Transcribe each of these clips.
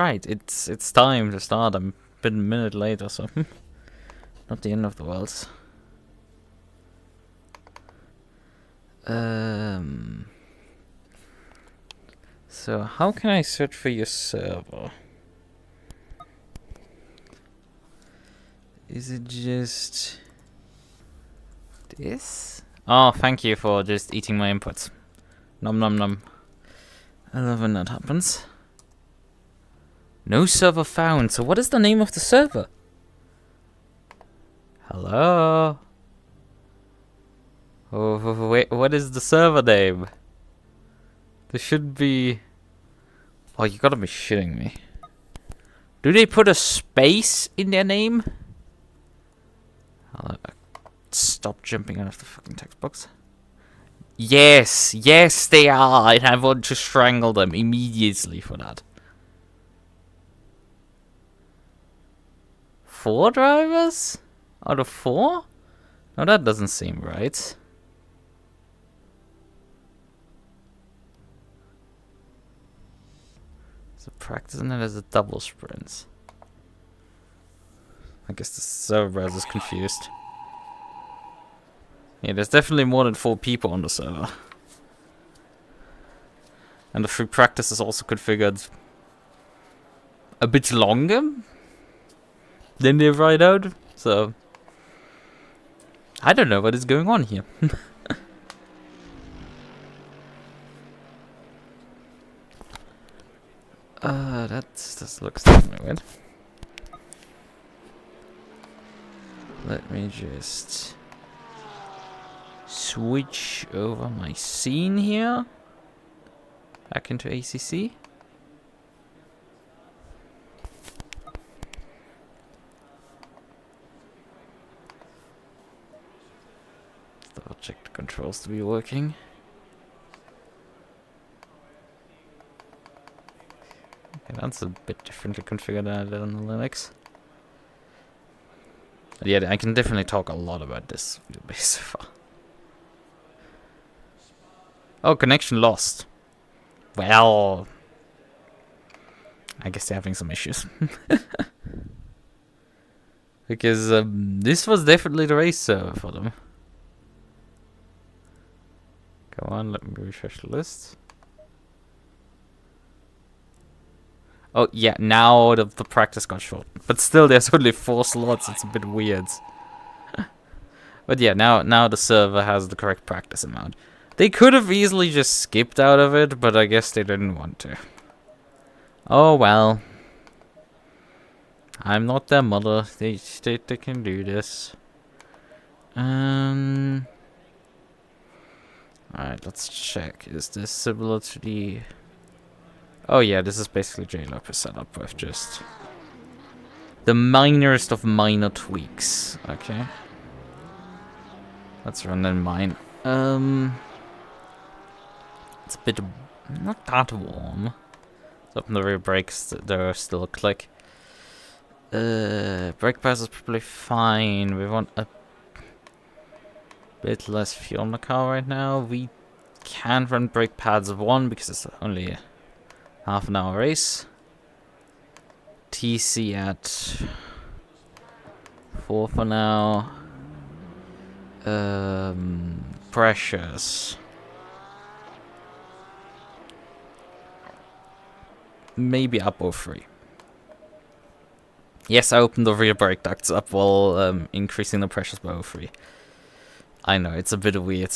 Right, it's time to start. I'm been a minute later, so not the end of the world. So how can I search for your server? Is it just this? Oh, thank you for just eating my inputs. Nom nom nom. I love when that happens. No server found. So what is the name of the server? Hello? Oh, wait, what is the server name? There should be... Oh, you gotta be shitting me. Do they put a space in their name? Stop jumping out of the fucking text box. Yes, yes they are, and I want to strangle them immediately for that. 4 drivers? Out of 4? No, that doesn't seem right. So practicing it as a double sprint. I guess the server browser's confused. Yeah, there's definitely more than 4 people on the server. And the free practice is also configured a bit longer than they write out, so I don't know what is going on here. That looks definitely weird. Let me just switch over my scene here back into ACC. Double check the controls to be working. Okay, that's a bit differently configured than I did on the Linux. But yeah, I can definitely talk a lot about this wheelbase so far. Oh, connection lost. Well, I guess they're having some issues. Because this was definitely the race server for them. Come on, let me refresh the list. Oh yeah, now the practice got short. But still, there's only 4 slots. It's a bit weird. But yeah, now the server has the correct practice amount. They could have easily just skipped out of it, but I guess they didn't want to. Oh well. I'm not their mother. They can do this. Alright, let's check. Is this similar to the... Oh yeah, this is basically JLop's setup with just the minorest of minor tweaks. Okay. Let's run in mine. It's a bit not that warm. Let's open the rear brakes. They're still a click. Brake pads is probably fine. We want a bit less fuel in the car right now. We can't run brake pads of 1 because it's only a half-an-hour race. TC at 4 for now. Pressures. Maybe up 03. Yes, I opened the rear brake ducts up while increasing the pressures by 03. I know, it's a bit weird.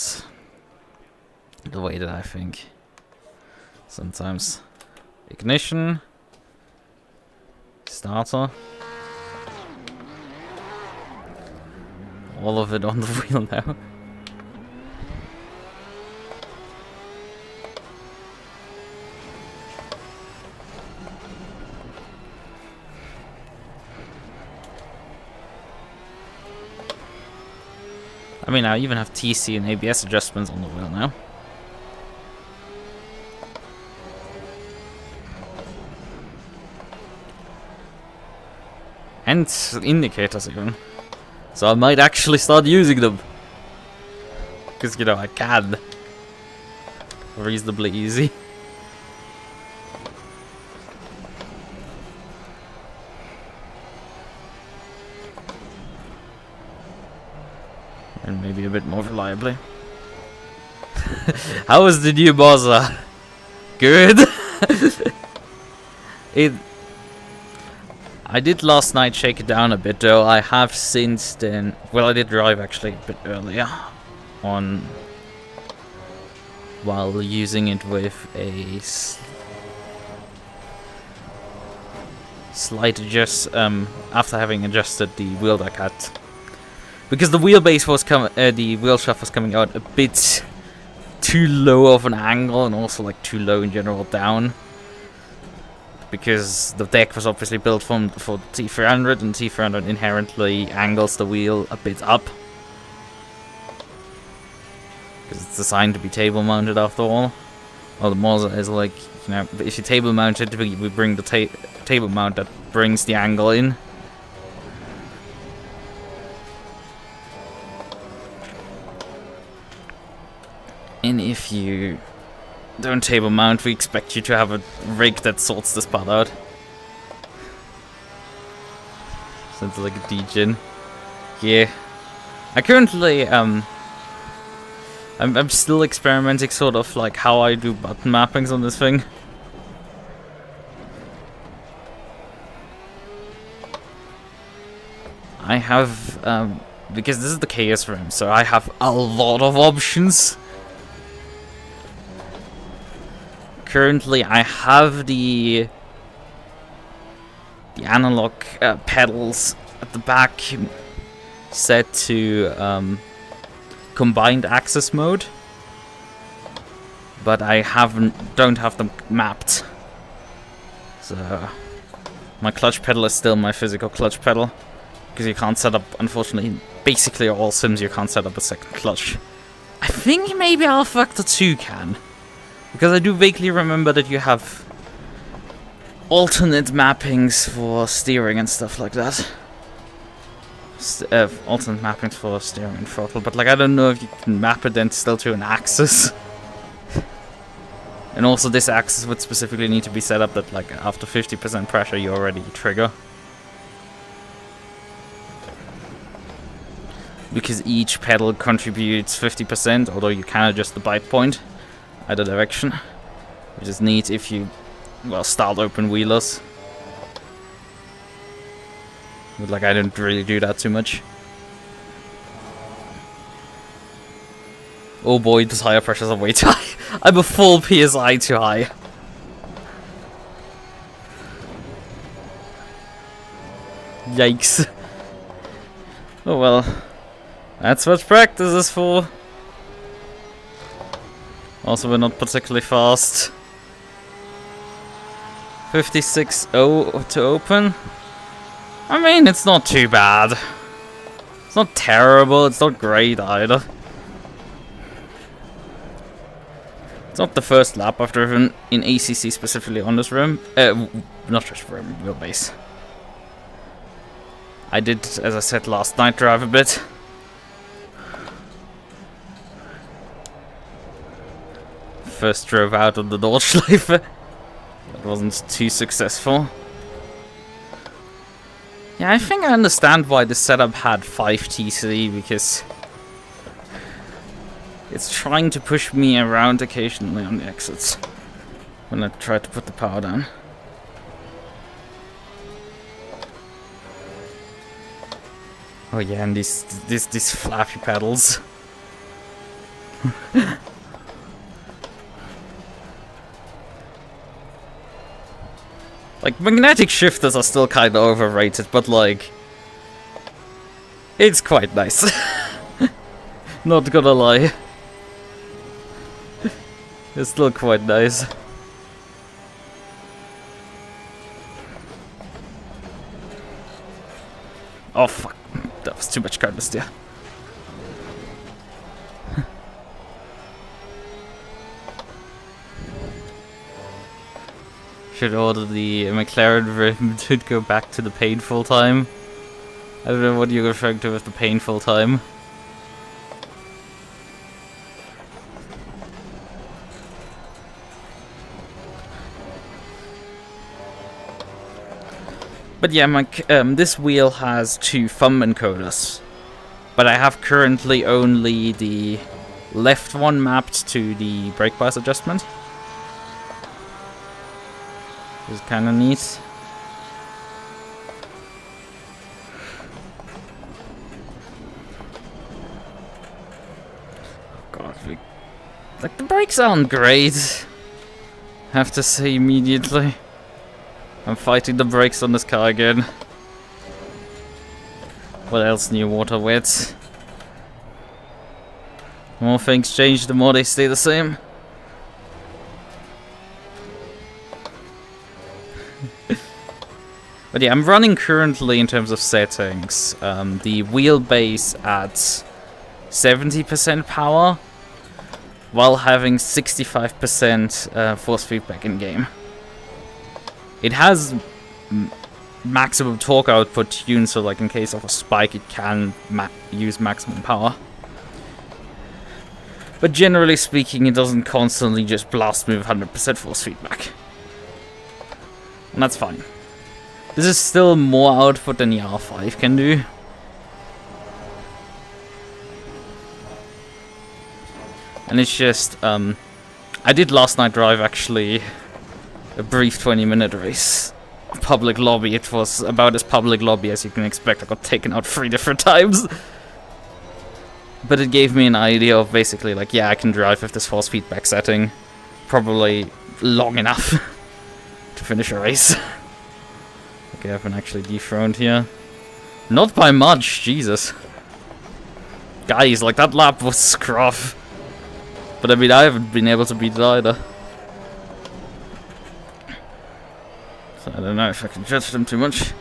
The way that I think. Sometimes. Ignition. Starter. All of it on the wheel now. I mean, I even have TC and ABS adjustments on the wheel now. And indicators even. So I might actually start using them. Because, you know, I can. Reasonably easy. And maybe a bit more reliably. How is the new Moza? Good. I did last night shake it down a bit though. I have since then. Well, I did drive actually a bit earlier on while using it with a slight adjust after having adjusted the wheel deck at, because the wheelbase was the wheel shaft was coming out a bit too low of an angle and also like too low in general down, because the deck was obviously built for the T300 and T300 inherently angles the wheel a bit up because it's designed to be table mounted after all. Well, the Moza is like, you know, if you table mount it, we bring the table mount that brings the angle in. And if you don't table mount, we expect you to have a rig that sorts this part out. So it's like a degen. Yeah. I currently, I'm still experimenting sort of like how I do button mappings on this thing. I have, because this is the KS-Wheelrim, so I have a lot of options. Currently, I have the analog pedals at the back set to combined access mode, but I don't have them mapped. So my clutch pedal is still my physical clutch pedal, because you can't set up, unfortunately, basically all sims you can't set up a second clutch. I think maybe Alpha Factor 2 can. Because I do vaguely remember that you have alternate mappings for steering and stuff like that. Alternate mappings for steering and throttle, but like I don't know if you can map it then still to an axis. And also this axis would specifically need to be set up that like after 50% pressure you already trigger. Because each pedal contributes 50%, although you can adjust the bite point either direction, which is neat if you, well, start open wheelers. But like I don't really do that too much. Oh boy, the tire pressures are way too high. I'm a full PSI too high. Yikes. Oh well. That's what practice is for. Also, we're not particularly fast. 56.0 to open. I mean, it's not too bad. It's not terrible, it's not great either. It's not the first lap I've driven in ACC specifically on this rim. Not just rim, wheelbase. I did, as I said last night, drive a bit. First drove out of the Nordschleife. That wasn't too successful. Yeah, I think I understand why the setup had 5 TC, because it's trying to push me around occasionally on the exits when I try to put the power down. Oh yeah, and these flappy pedals. Like, magnetic shifters are still kind of overrated, but like, it's quite nice. Not gonna lie. It's still quite nice. Oh fuck, that was too much carnage there. Should order the McLaren rim to go back to the painful time. I don't know what you're referring to with the painful time. But yeah, this wheel has 2 thumb encoders. But I have currently only the left one mapped to the brake bias adjustment. Which is kind of neat. God, like, the brakes aren't great. Have to say immediately. I'm fighting the brakes on this car again. What else new water wet? The more things change, the more they stay the same. But yeah, I'm running currently in terms of settings. The wheelbase at 70% power, while having 65% force feedback in game. It has maximum torque output tuned, so like in case of a spike, it can use maximum power. But generally speaking, it doesn't constantly just blast me with 100% force feedback, and that's fine. This is still more output than the R5 can do. And it's just, I did last night drive actually a brief 20-minute race. Public lobby, it was about as public lobby as you can expect. I got taken out 3 different times. But it gave me an idea of basically like, yeah, I can drive with this force feedback setting probably long enough to finish a race. Okay, I've been actually dethroned here. Not by much, Jesus. Guys, like that lap was scruff. But I mean, I haven't been able to beat it either. So I don't know if I can judge them too much.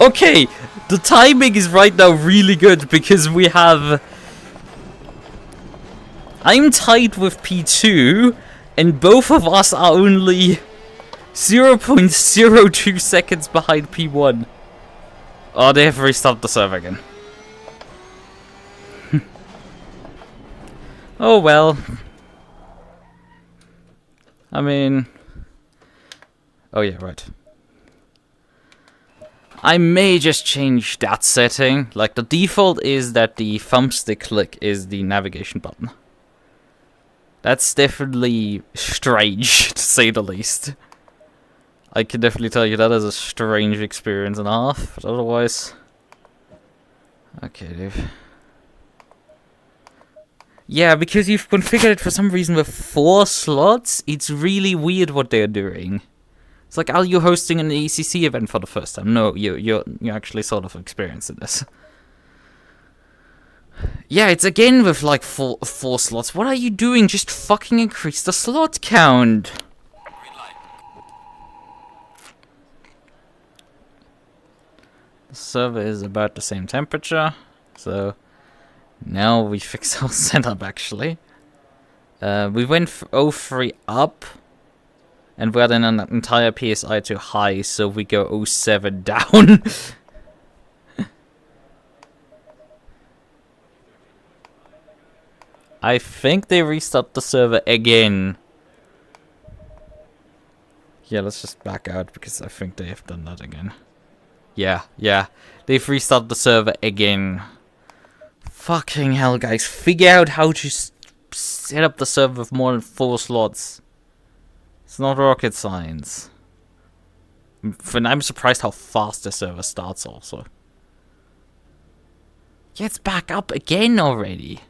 Okay, the timing is right now really good because we have... I'm tied with P2, and both of us are only 0.02 seconds behind P1. Oh, they have restarted the server again. Oh well. I mean... Oh yeah, right. I may just change that setting. Like, the default is that the thumbstick click is the navigation button. That's definitely strange, to say the least. I can definitely tell you that is a strange experience and a half, but otherwise... Okay, Dave. Yeah, because you've configured it for some reason with 4 slots, it's really weird what they're doing. It's like, are you hosting an ACC event for the first time? No, you're actually sort of experiencing this. Yeah, it's again with like four slots. What are you doing? Just fucking increase the slot count. The server is about the same temperature, so now we fix our setup actually. We went 03 up. And we're then an entire PSI to high, so we go 07 down. I think they restart the server again. Yeah, let's just back out because I think they have done that again. Yeah. They've restarted the server again. Fucking hell, guys. Figure out how to set up the server with more than 4 slots. It's not rocket science. And I'm surprised how fast the server starts also. Yeah, it's back up again already.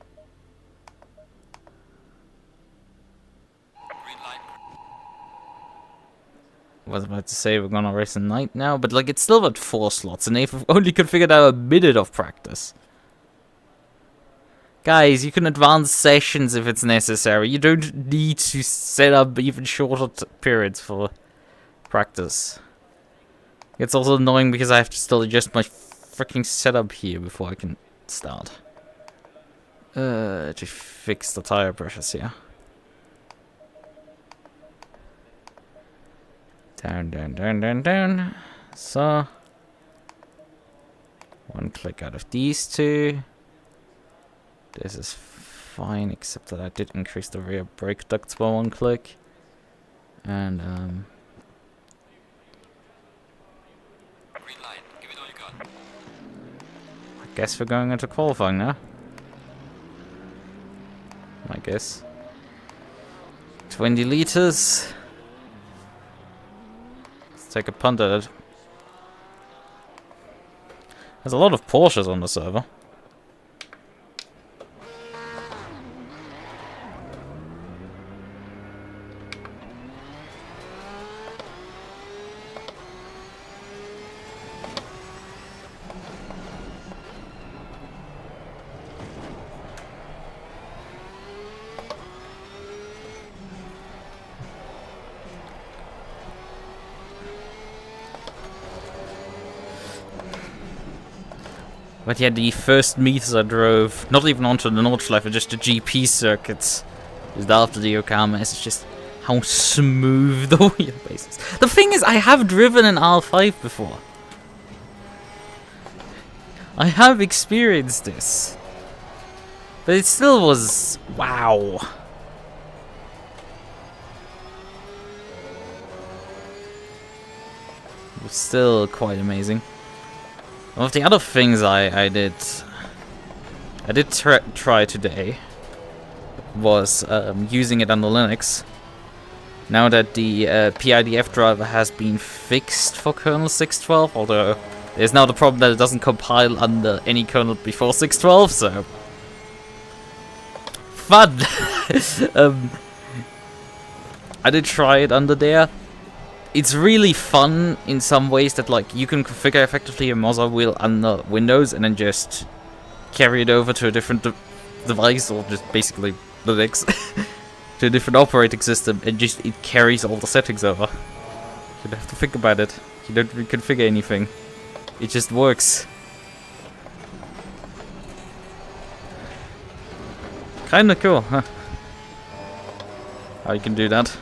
I was about to say we're gonna race at night now, but like it's still at 4 slots and they've only configured out a minute of practice. Guys, you can advance sessions if it's necessary. You don't need to set up even shorter periods for practice. It's also annoying because I have to still adjust my freaking setup here before I can start. To fix the tire pressures here. Down. So, 1 click out of these 2. This is fine, except that I did increase the rear brake ducts by 1 click. And Green light. Give it all you got. I guess we're going into qualifying now. I guess. 20 liters. Let's take a punt at it. There's a lot of Porsches on the server. But yeah, the first meters I drove, not even onto the Nordschleife, just the GP circuits, just after the Yokohama, it's just how smooth the wheelbase is. The thing is, I have driven an R5 before. I have experienced this. But it still was, wow. It was still quite amazing. One of the other things I did try today was using it under Linux. Now that the PIDF driver has been fixed for kernel 6.12, although there's now the problem that it doesn't compile under any kernel before 6.12, so fun. I did try it under there. It's really fun in some ways that, like, you can configure effectively a Moza wheel under Windows and then just carry it over to a different device, or just basically Linux, to a different operating system, and just it carries all the settings over. You don't have to think about it. You don't reconfigure anything. It just works. Kinda cool, huh? How you can do that.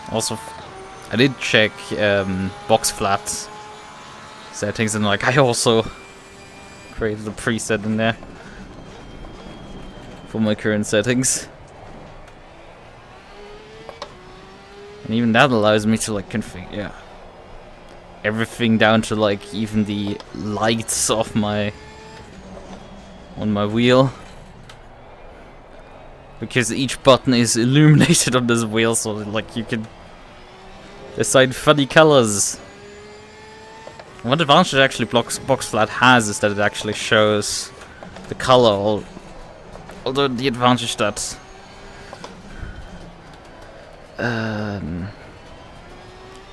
Also, I did check box flat settings, and like I also created a preset in there for my current settings, and even that allows me to like configure everything down to like even the lights of on my wheel. Because each button is illuminated on this wheel, so like you can decide funny colors. One advantage actually box flat has is that it actually shows the color, although the advantage that the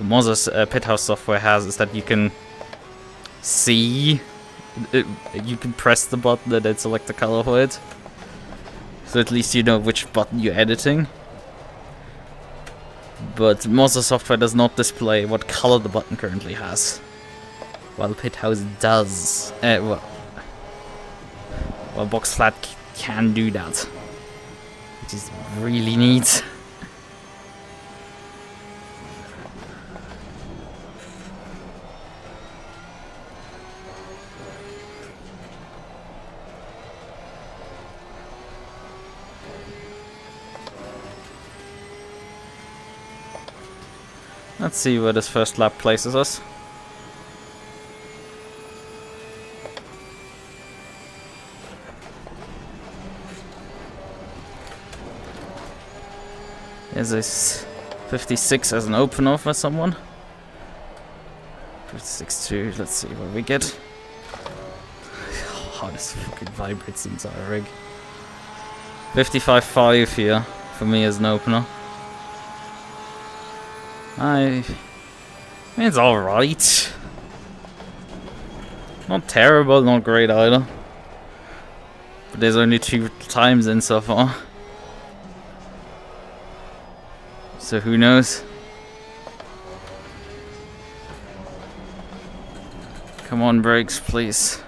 Moza's Pithouse software has is that you can see, you can press the button and then select the color for it. So at least you know which button you're editing. But Moza software does not display what color the button currently has, while Pithouse does. Well, box flat can do that, which is really neat. Let's see where this first lap places us. There's this 56 as an opener for someone. 56.2, let's see what we get. Oh, this fucking vibrates the entire rig. 55.5 here for me as an opener. I mean, it's alright. Not terrible, not great either. But there's only 2 times in so far. So who knows? Come on, brakes, please.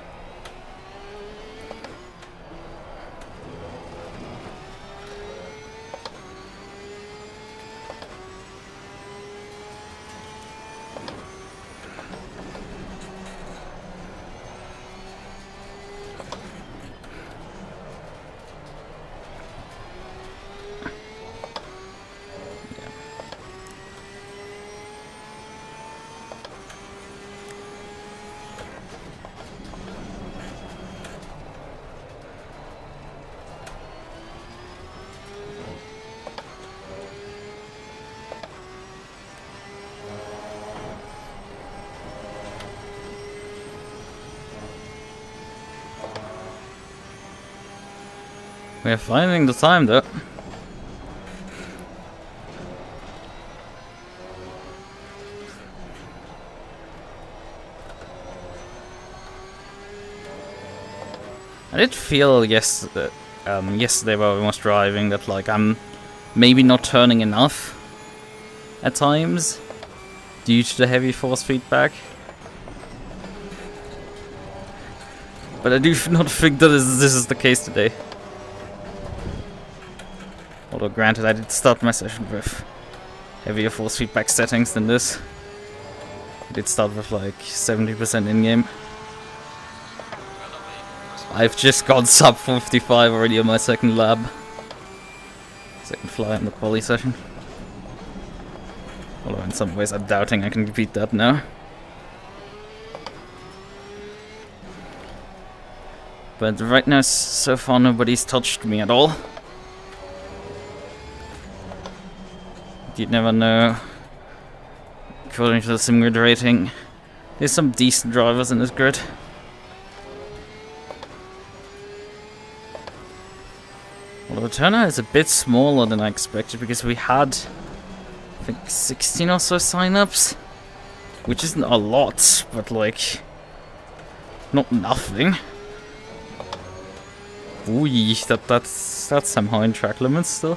We're finding the time though. I did feel yesterday while I was driving that like I'm maybe not turning enough at times due to the heavy force feedback. But I do not think that this is the case today. Although granted, I did start my session with heavier force feedback settings than this. I did start with like 70% in-game. I've just gone sub 55 already on my second lab. Second fly in the Qualy session. Although in some ways I'm doubting I can repeat that now. But right now, so far, nobody's touched me at all. You'd never know. According to the SimGrid rating, there's some decent drivers in this grid. Although the turnout is a bit smaller than I expected because we had, I think, 16 or so signups, which isn't a lot, but like, not nothing. Ooh, that's somehow in track limits still.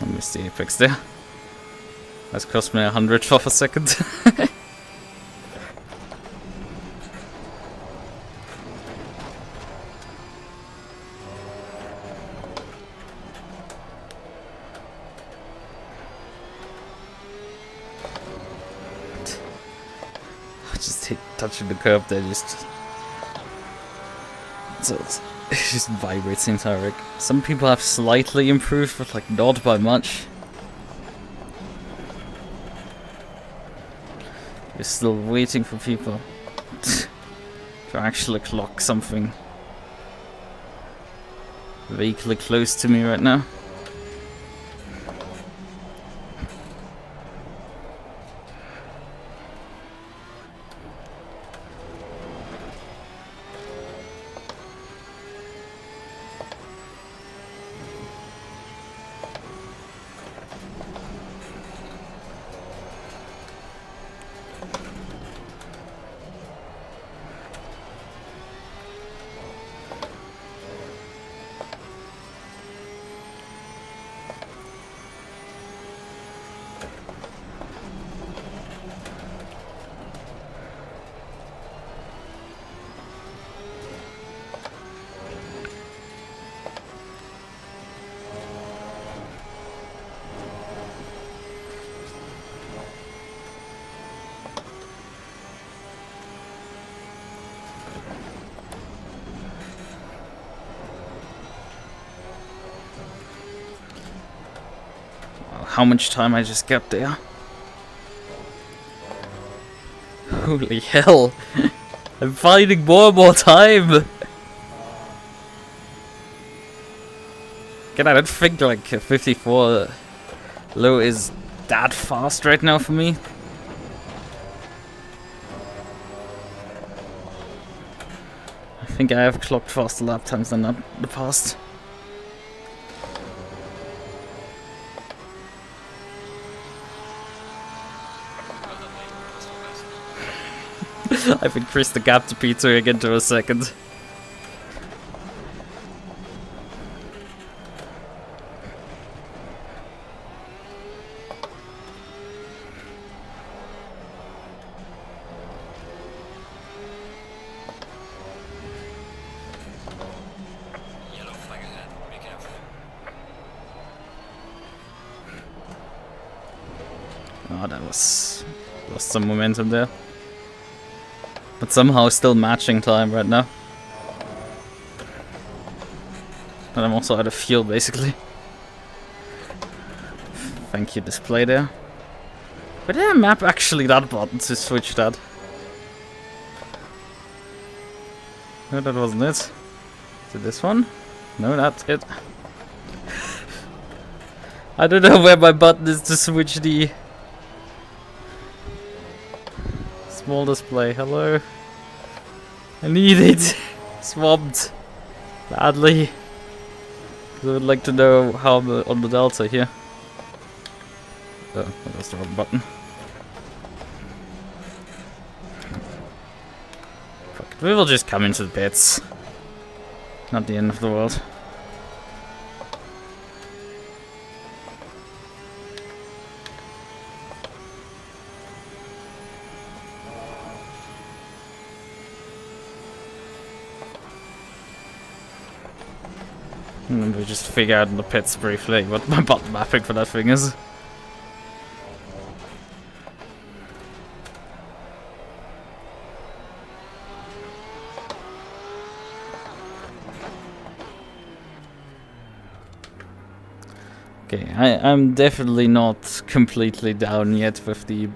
I missed the apex there. That's cost me 100 off a second. I just hit touching the curb there, just so it just vibrates the entire rig. Some people have slightly improved, but like not by much. We're still waiting for people to actually clock something vaguely close to me right now. How much time I just got there. Holy hell. I'm finding more and more time. Again, I don't think like 54 low is that fast right now for me. I think I have clocked faster lap times than in the past. I've increased the gap to P2 again to a second. Yellow flag ahead. Be careful. Oh, that was... lost some momentum there. But somehow still matching time right now. But I'm also out of fuel, basically. Thank you, display there. But did I map actually that button to switch that? No, that wasn't it. Is it this one? No, that's it. I don't know where my button is to switch the small display. Hello? I need it. Swamped. Badly. I would like to know how I'm on the delta here. Oh, that was the wrong button. Fuck it. We will just come into the pits. Not the end of the world. And then we just figure out in the pits briefly what my button mapping for that thing is. Okay, I'm definitely not completely down yet with the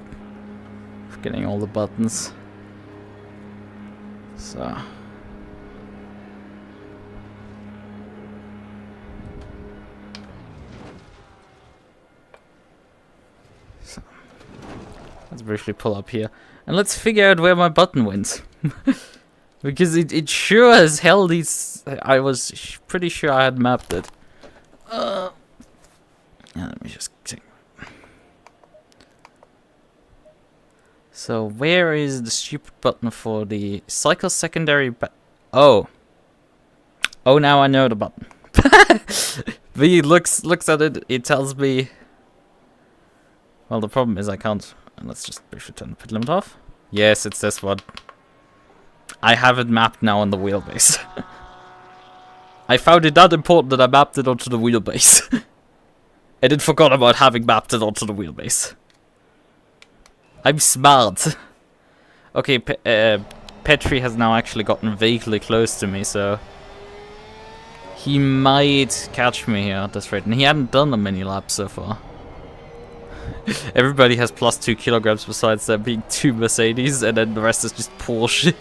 getting all the buttons. So let's briefly pull up here and let's figure out where my button went. Because it sure as hell I was pretty sure I had mapped it. Yeah, let me just check. So where is the stupid button for the cycle secondary oh. Oh, now I know the button. V looks at it, it tells me... Well, the problem is I can't... Let's just briefly turn the pit limit off. Yes, it's this one. I have it mapped now on the wheelbase. I found it that important that I mapped it onto the wheelbase. I did forgot about having mapped it onto the wheelbase. I'm smart. Okay, Petri has now actually gotten vaguely close to me, so... He might catch me here at this rate. And he hadn't done a mini lap so far. Everybody has plus 2 kilograms besides there being 2 Mercedes, and then the rest is just Porsche.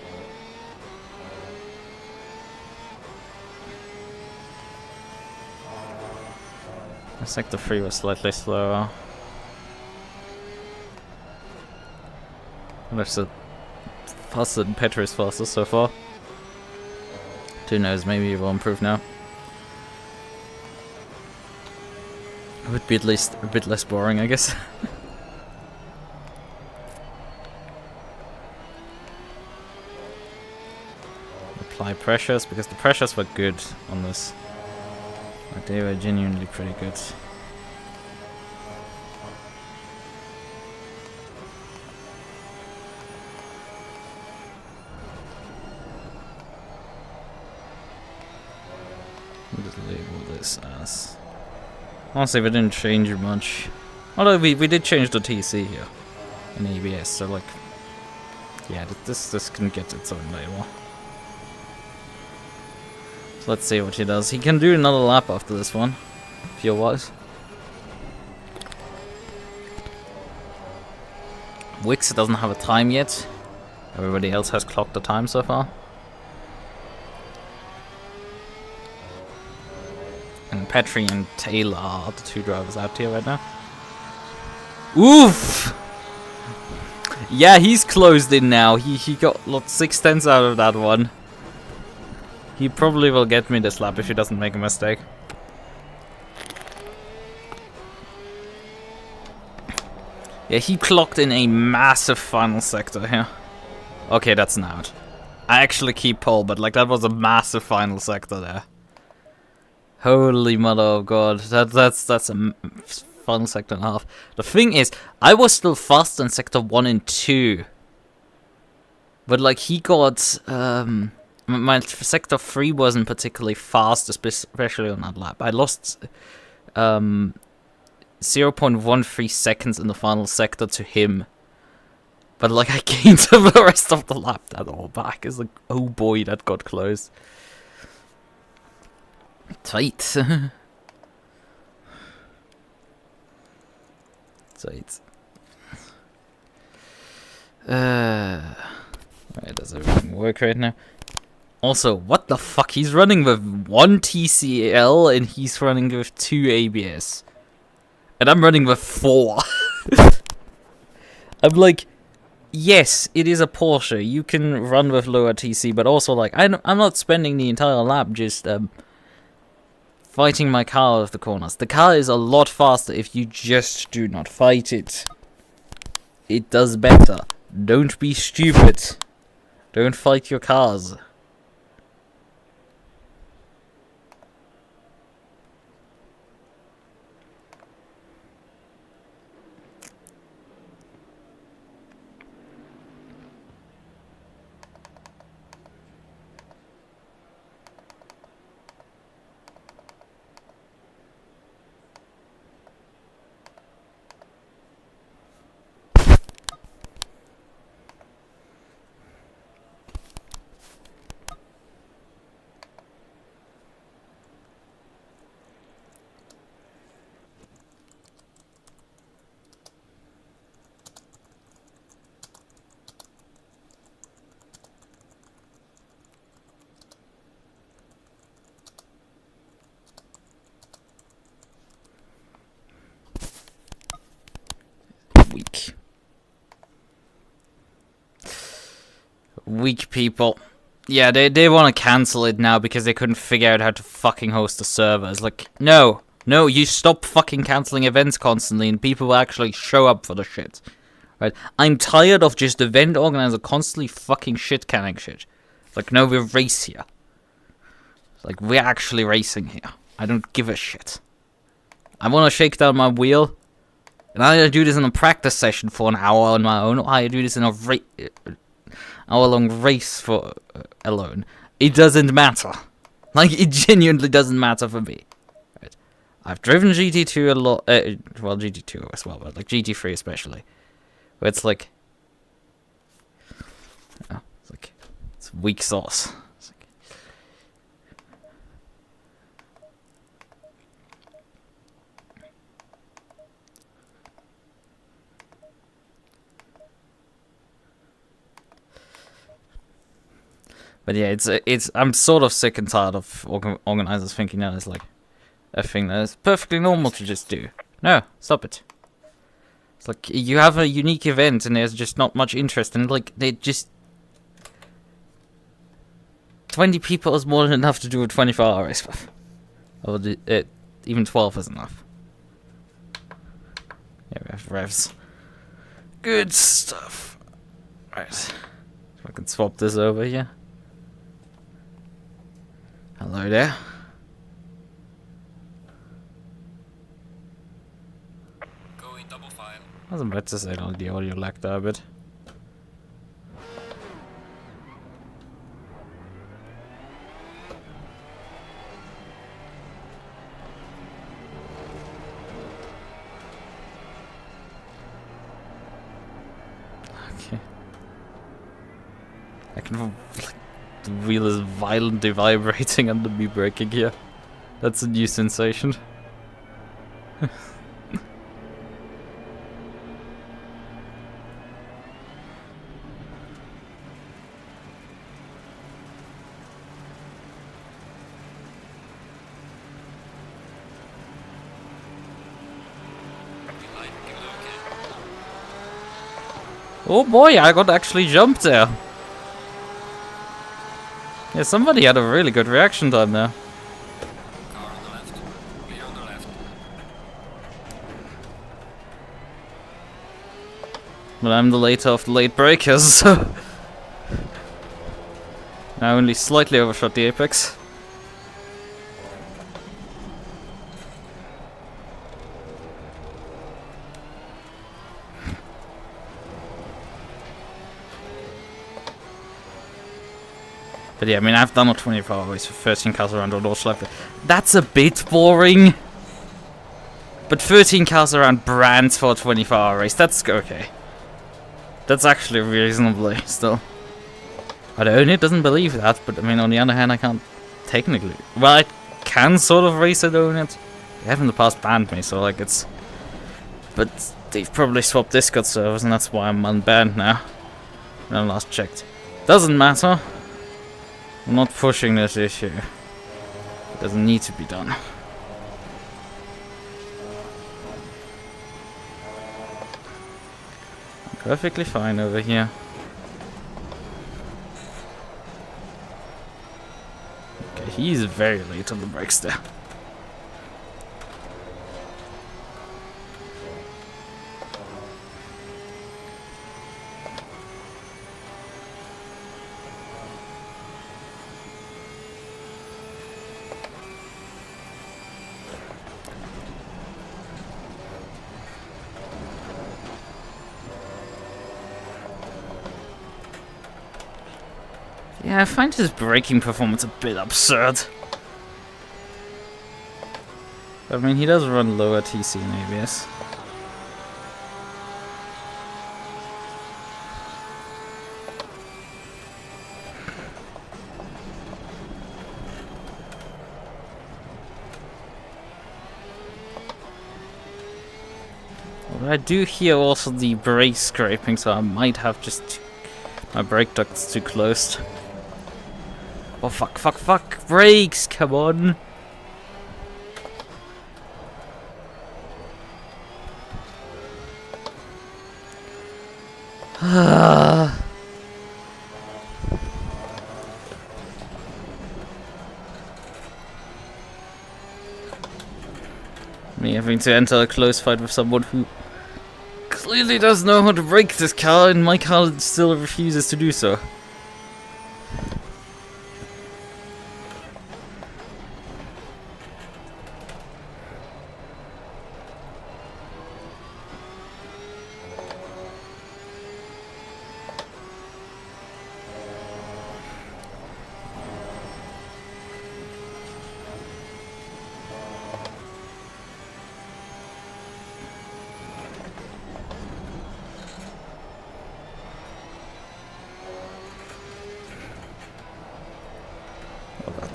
Sector 3 was slightly slower. That's faster than Petri's faster so far. Who knows, maybe it will improve now. It would be at least a bit less boring, I guess. Apply pressures, because the pressures were good on this. Like, they were genuinely pretty good. We'll just label this as... Honestly, we didn't change much. Although we did change the TC here in ABS, so like... Yeah, this can get its own label. So let's see what he does. He can do another lap after this one, fuel-wise. Wix doesn't have a time yet. Everybody else has clocked the time so far. And Petri and Taylor are the 2 drivers out here right now. Oof! Yeah, he's closed in now. He got lot 6/10 out of that one. He probably will get me this lap if he doesn't make a mistake. Yeah, he clocked in a massive final sector here. Okay, that's an out. I actually keep pole, but like that was a massive final sector there. Holy mother of God, that's a final sector and a half. The thing is, I was still fast in sector 1 and 2. But like he got my sector 3 wasn't particularly fast, especially on that lap. I lost 0.13 seconds in the final sector to him. But like I gained the rest of the lap that all back. It's like, oh boy, that got close. Tight. Tight. Right, does everything work right now? Also, what the fuck? He's running with 1 TCL and he's running with 2 ABS. And I'm running with 4. I'm like, yes, it is a Porsche. You can run with lower TC, but also like, I'm not spending the entire lap just fighting my car out of the corners. The car is a lot faster if you just do not fight it. It does better. Don't be stupid. Don't fight your cars. Weak people. Yeah, they want to cancel it now because they couldn't figure out how to fucking host the servers. Like, no, you stop fucking canceling events constantly and people will actually show up for the shit. Right? I'm tired of just event organizer constantly fucking shit canning shit. Like, no, we race here. Like, we're actually racing here. I don't give a shit. I want to shake down my wheel. And I do this in a practice session for an hour on my own, or I do this in a hour-long race for alone. It doesn't matter. Like, it genuinely doesn't matter for me. Right. I've driven GT2 a lot, well, GT2 as well, but like GT3 especially. Where it's like, it's weak sauce. It's like, but yeah, it's I'm sort of sick and tired of organizers thinking that it's like a thing that is perfectly normal to just do. No, stop it. It's like you have a unique event and there's just not much interest, and like they just 20 people is more than enough to do a 24-hour race with. Or even 12 is enough. Yeah, we have revs. Good stuff. Right, so I can swap this over here. Hello there. Go in double file. I was about to say the audio lagged there a bit. Okay. I can... The wheel is violently vibrating under me braking here. That's a new sensation. Oh boy, I got actually jumped there. Yeah, somebody had a really good reaction time there. Car on the left. Clear on the left. But I'm the later of the late breakers, so... I only slightly overshot the apex. But yeah, I mean, I've done a 24-hour race for 13 cars around the Nordschleife. That's a bit boring. But 13 cars around brands for a 24-hour race, that's okay. That's actually reasonably still. I own it, doesn't believe that, but I mean, on the other hand, I can't technically. Well, I can sort of race it, own it. They have in the past banned me, so like it's. But they've probably swapped Discord servers, and that's why I'm unbanned now. When I last checked. Doesn't matter. I'm not pushing this issue. It doesn't need to be done. I'm perfectly fine over here. Okay, he's very late on the brakes there. Yeah, I find his braking performance a bit absurd. I mean, he does run lower TC in ABS. But I do hear also the brake scraping, so I might have just my brake ducts too closed. Oh fuck, fuck, fuck! Brakes, come on! Me having to enter a close fight with someone who clearly does know how to brake this car, and my car still refuses to do so.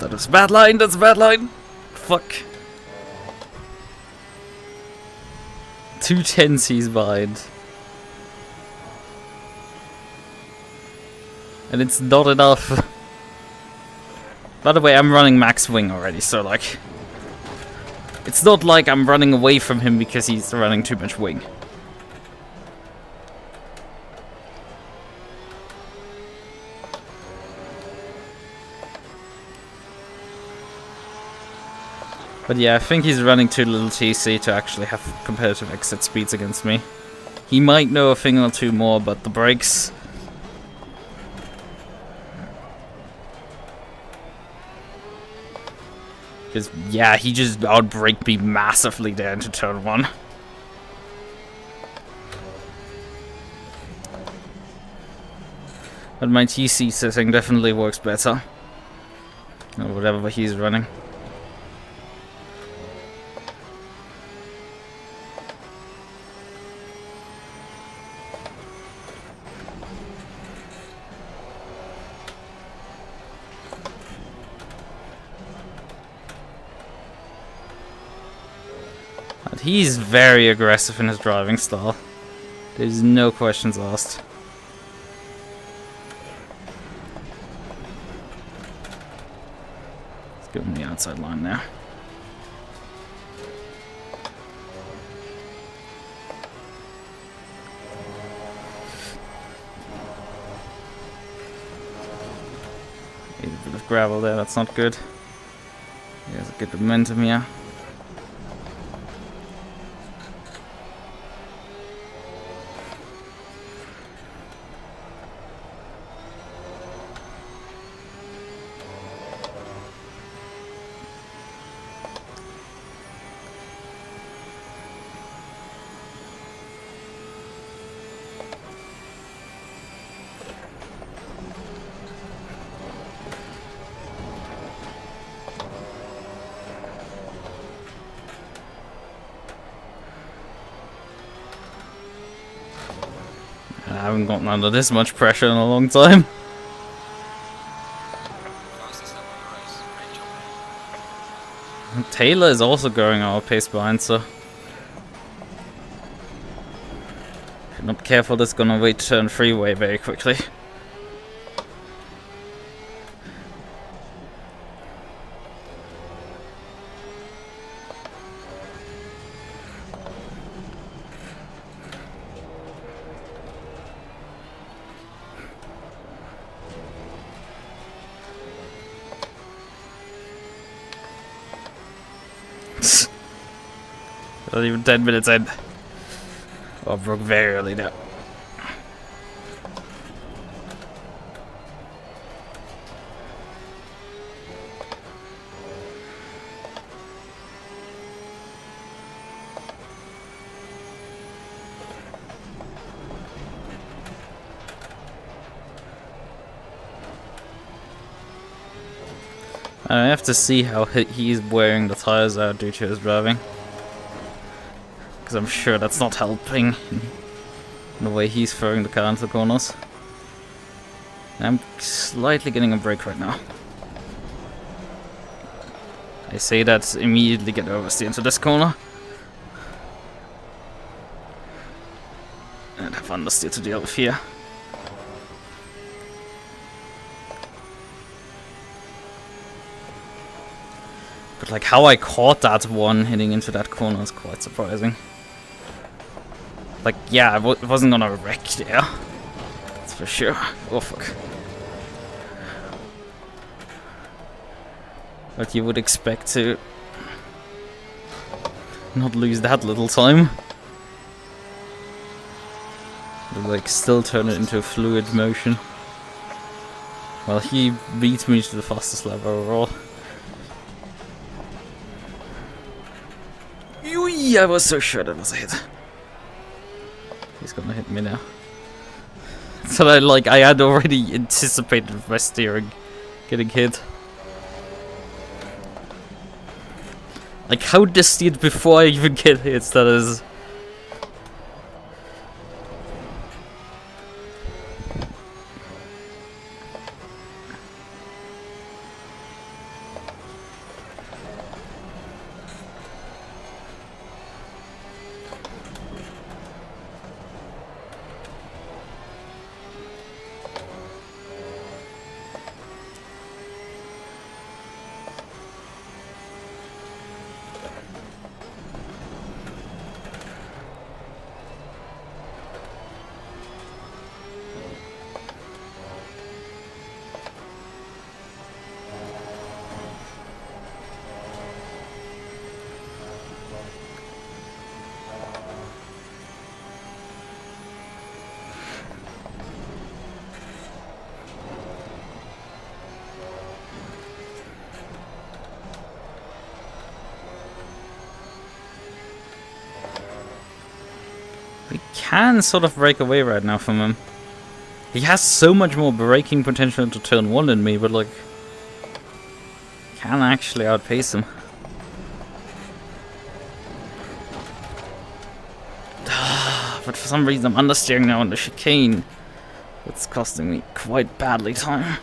That's a bad line, that's a bad line! Fuck. 210 he's behind. And it's not enough. By the way, I'm running max wing already, so like... It's not like I'm running away from him because he's running too much wing. But yeah, I think he's running too little TC to actually have competitive exit speeds against me. He might know a thing or two more, but the brakes... Because, yeah, he just outbraked me massively there into turn 1. But my TC setting definitely works better. Or whatever he's running. He's very aggressive in his driving style. There's no questions asked. Let's give him the outside line now. Need a bit of gravel there, that's not good. He has a good momentum here. haven't gotten under this much pressure in a long time. Fastest lap of the race. Great job, mate. Taylor is also going our pace behind, so if you're not careful, that's gonna wait turn freeway very quickly. Not even 10 minutes in. Oh, broke very early now. I have to see how he's wearing the tires out due to his driving. Because I'm sure that's not helping in the way he's throwing the car into the corners. I'm slightly getting a break right now. I say that, immediately get oversteer into this corner. And have understeer to deal with here. But like how I caught that one hitting into that corner is quite surprising. Like, yeah, I wasn't gonna wreck there. That's for sure. Oh, fuck. But you would expect to not lose that little time. But, like, still turn it into a fluid motion. Well, he beat me to the fastest lap overall. I was so sure that was a hit. He's gonna hit me now. So I had already anticipated my steering getting hit. Like, how distant before I even get hit, that is. We can sort of break away right now from him. He has so much more braking potential into turn 1 than me, but like, can actually outpace him. But for some reason I'm understeering now on the chicane. It's costing me quite badly time.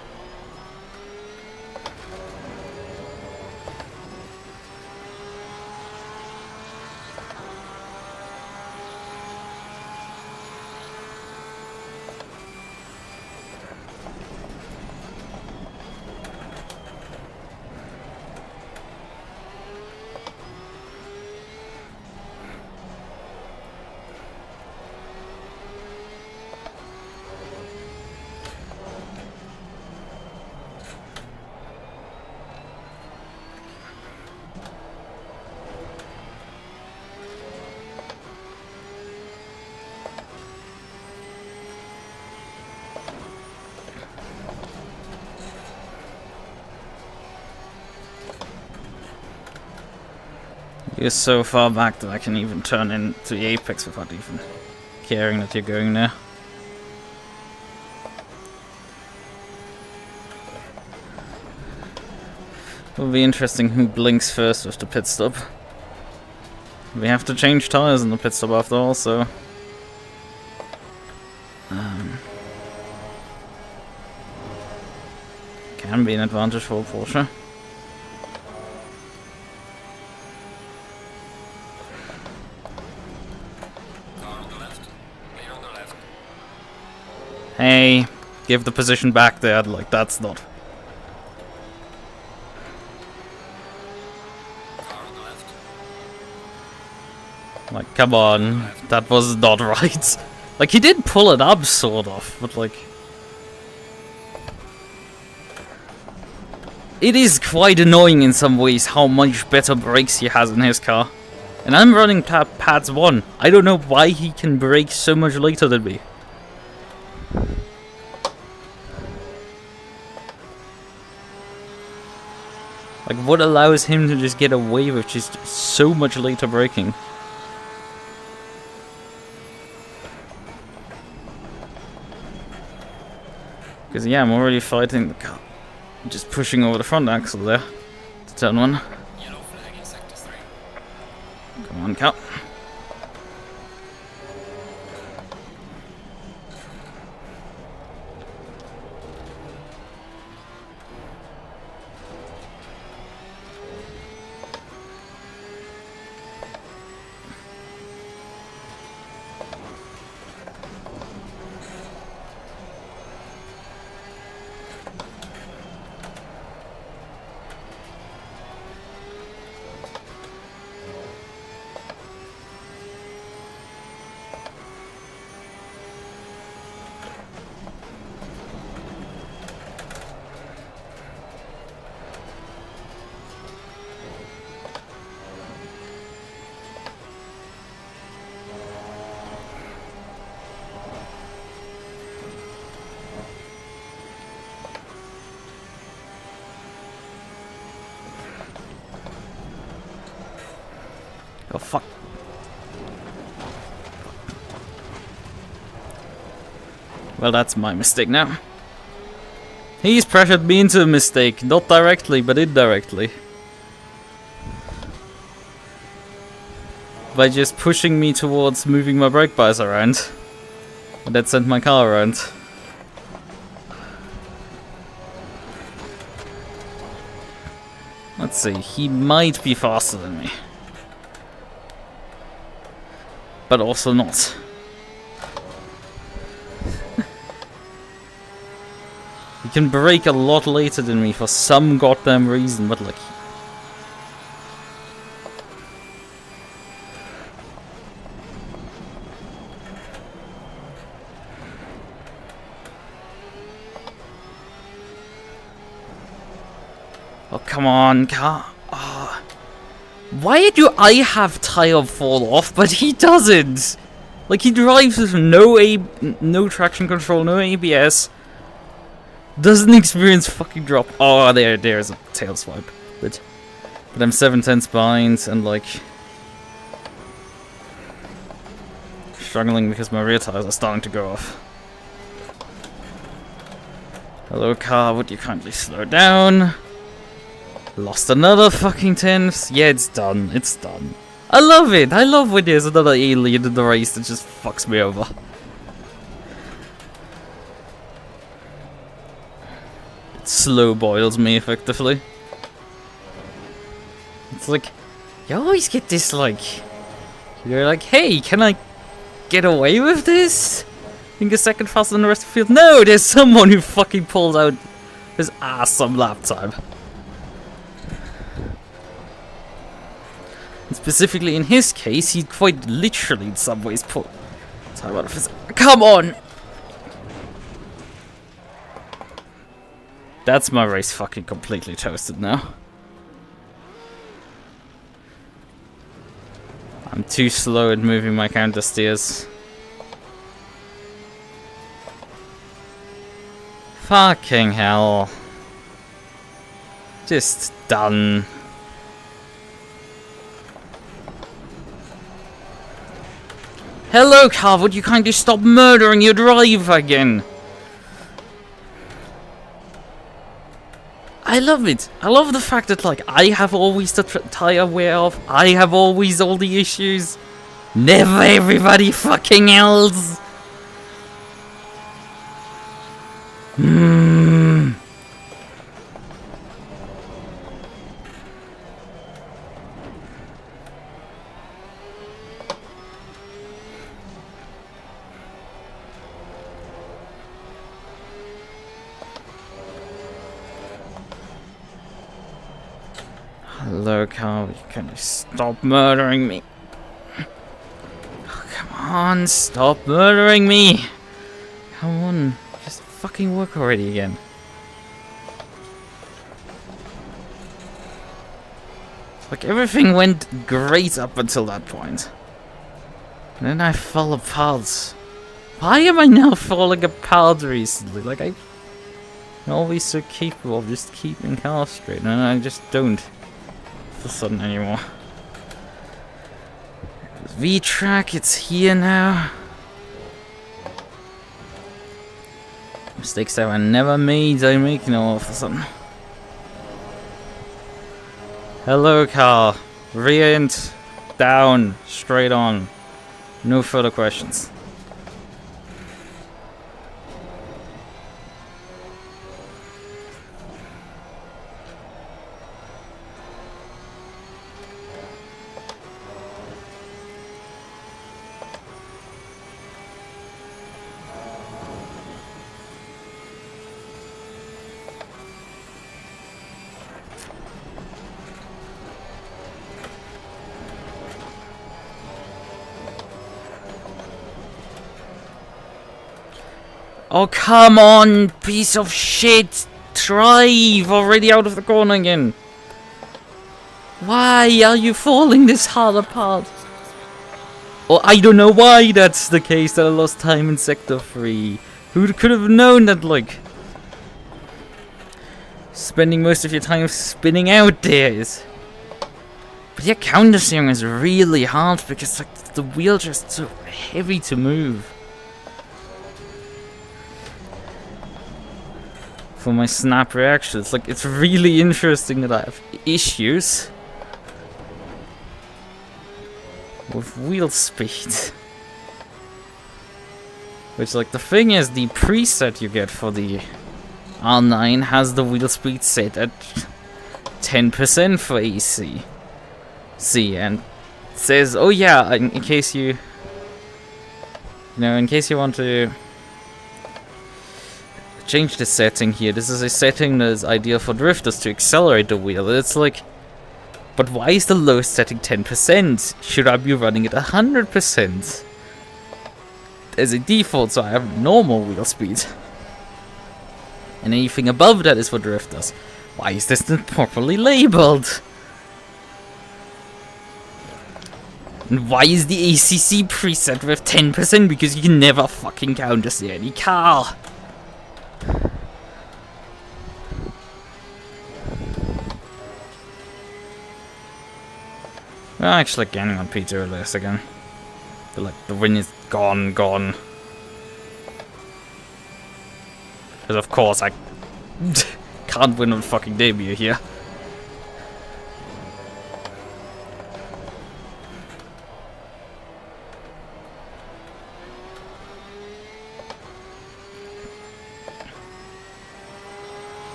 You're so far back that I can even turn into the apex without even caring that you're going there. It'll be interesting who blinks first with the pit stop. We have to change tires in the pit stop after all, so can be an advantage for a Porsche. Car on the left. Clear on the left. Hey, give the position back there. Like, that's not. Car on the left. Like, come on. That was not right. Like, he did pull it up, sort of, but like. It is quite annoying in some ways how much better brakes he has in his car. And I'm running pads 1. I don't know why he can brake so much later than me. Like, what allows him to just get away with just so much later braking? Because, yeah, I'm already fighting the car. Just pushing over the front axle there. To turn 1. Yellow flag in sector 3. Come on, car. Oh, fuck. Well, that's my mistake now. He's pressured me into a mistake. Not directly, but indirectly. By just pushing me towards moving my brake bias around. And that sent my car around. Let's see, he might be faster than me. But also not. He can brake a lot later than me for some goddamn reason, but like... Oh, come on, car. Oh. Why do I have tire fall off, but he doesn't? Like, he drives with no traction control, no ABS. Doesn't experience fucking drop. Oh, there's a tail swipe. But I'm 7/10 behind and like struggling because my rear tires are starting to go off. Hello, car. Would you kindly slow down? Lost another fucking 10th. Yeah, it's done. It's done. I love it. I love when there's another alien in the race that just fucks me over. It slow boils me effectively. It's like, you always get this like, you're like, hey, can I get away with this? Think a second faster than the rest of the field? No, there's someone who fucking pulls out his ass some lap time. And specifically in his case, he quite literally in some ways pulled time out of his... Come on! That's my race fucking completely toasted now. I'm too slow at moving my counter steers. Fucking hell. Just done. Hello, car, would you kindly stop murdering your driver again? I love it. I love the fact that, like, I have always the tire wear off. I have always all the issues. Never everybody fucking else. Hello, Carl. Can you stop murdering me? Oh, come on, stop murdering me! Come on, just fucking work already again. Like, everything went great up until that point. And then I fell apart. Why am I now falling apart recently? Like, I'm always so capable of just keeping cars straight, and I just don't. For sudden anymore. V-Track, it's here now. Mistakes that were never made, I make now all of a sudden. Hello, Carl. Rear end, down, straight on. No further questions. Oh, come on, piece of shit! Drive! Already out of the corner again! Why are you falling this hard apart? Oh, I don't know why that's the case, that I lost time in Sector 3. Who could have known that, like... spending most of your time spinning out there is... But yeah, counter-steering is really hard because, like, the wheel's just so heavy to move. For my snap reactions, like, it's really interesting that I have issues with wheel speed. Which, like, the thing is, the preset you get for the R9 has the wheel speed set at 10% for AC. And says, oh yeah, in case you in case you want to change the setting here. This is a setting that is ideal for drifters to accelerate the wheel. It's like, but why is the lowest setting 10%? Should I be running it 100%? As a default, so I have normal wheel speed. And anything above that is for drifters. Why is this not properly labeled? And why is the ACC preset with 10%? Because you can never fucking counter-steer any car. We're actually getting on P2 list again. But like, the win is gone. Because of course I can't win on fucking debut here.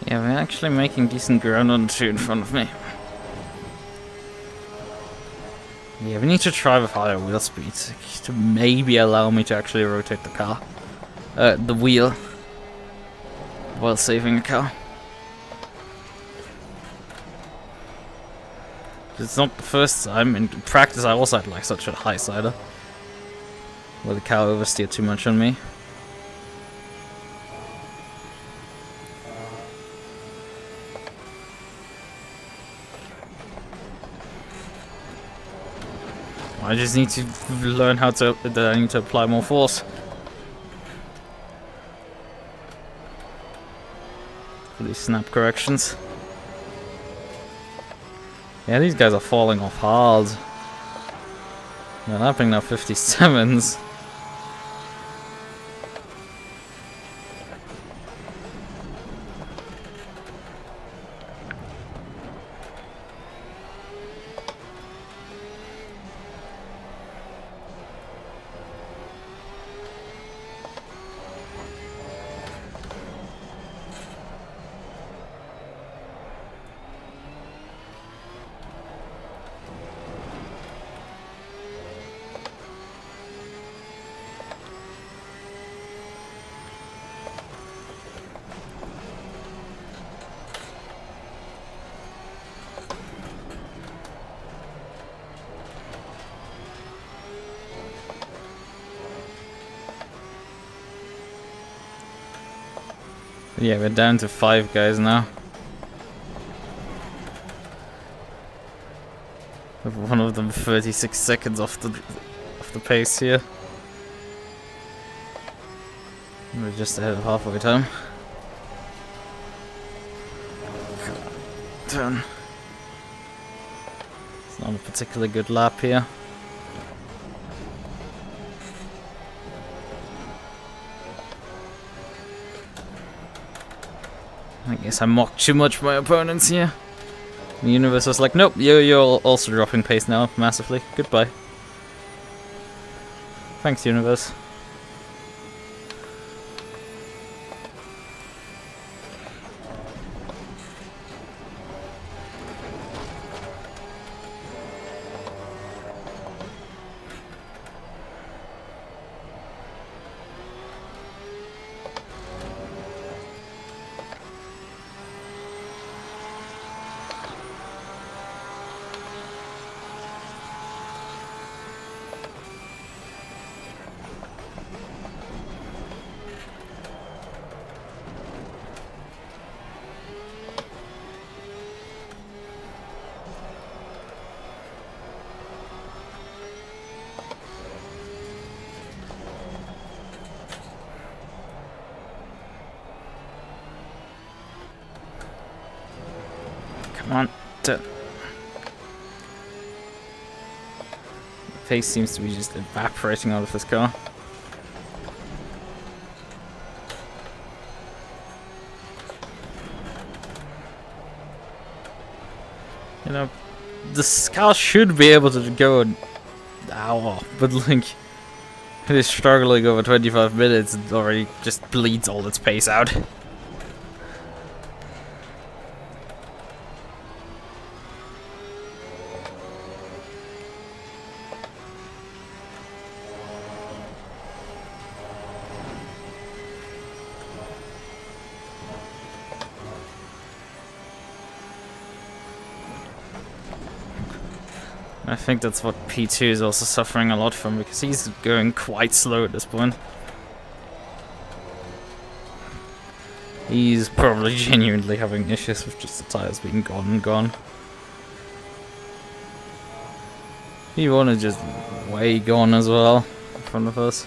Yeah, we're actually making decent ground on the two in front of me. Yeah, we need to try with higher wheel speeds to maybe allow me to actually rotate the car. The wheel. While saving a car. It's not the first time. In practice I also had like such a high sider. Where the car oversteered too much on me. I just need to learn how to, I need to apply more force. For these snap corrections. Yeah, these guys are falling off hard. They're lapping now 57s. Yeah, we're down to 5 guys now. With one of them 36 seconds off the pace here. We're just ahead of halfway time. Turn. It's not a particularly good lap here. I guess I mocked too much my opponents here. The universe was like, nope, you're also dropping pace now, massively. Goodbye. Thanks, universe. Come on. The pace seems to be just evaporating out of this car. You know, this car should be able to go an hour, but like, it is struggling over 25 minutes and already just bleeds all its pace out. I think that's what P2 is also suffering a lot from, because he's going quite slow at this point. He's probably genuinely having issues with just the tires being gone and gone. P1 is just way gone as well in front of us.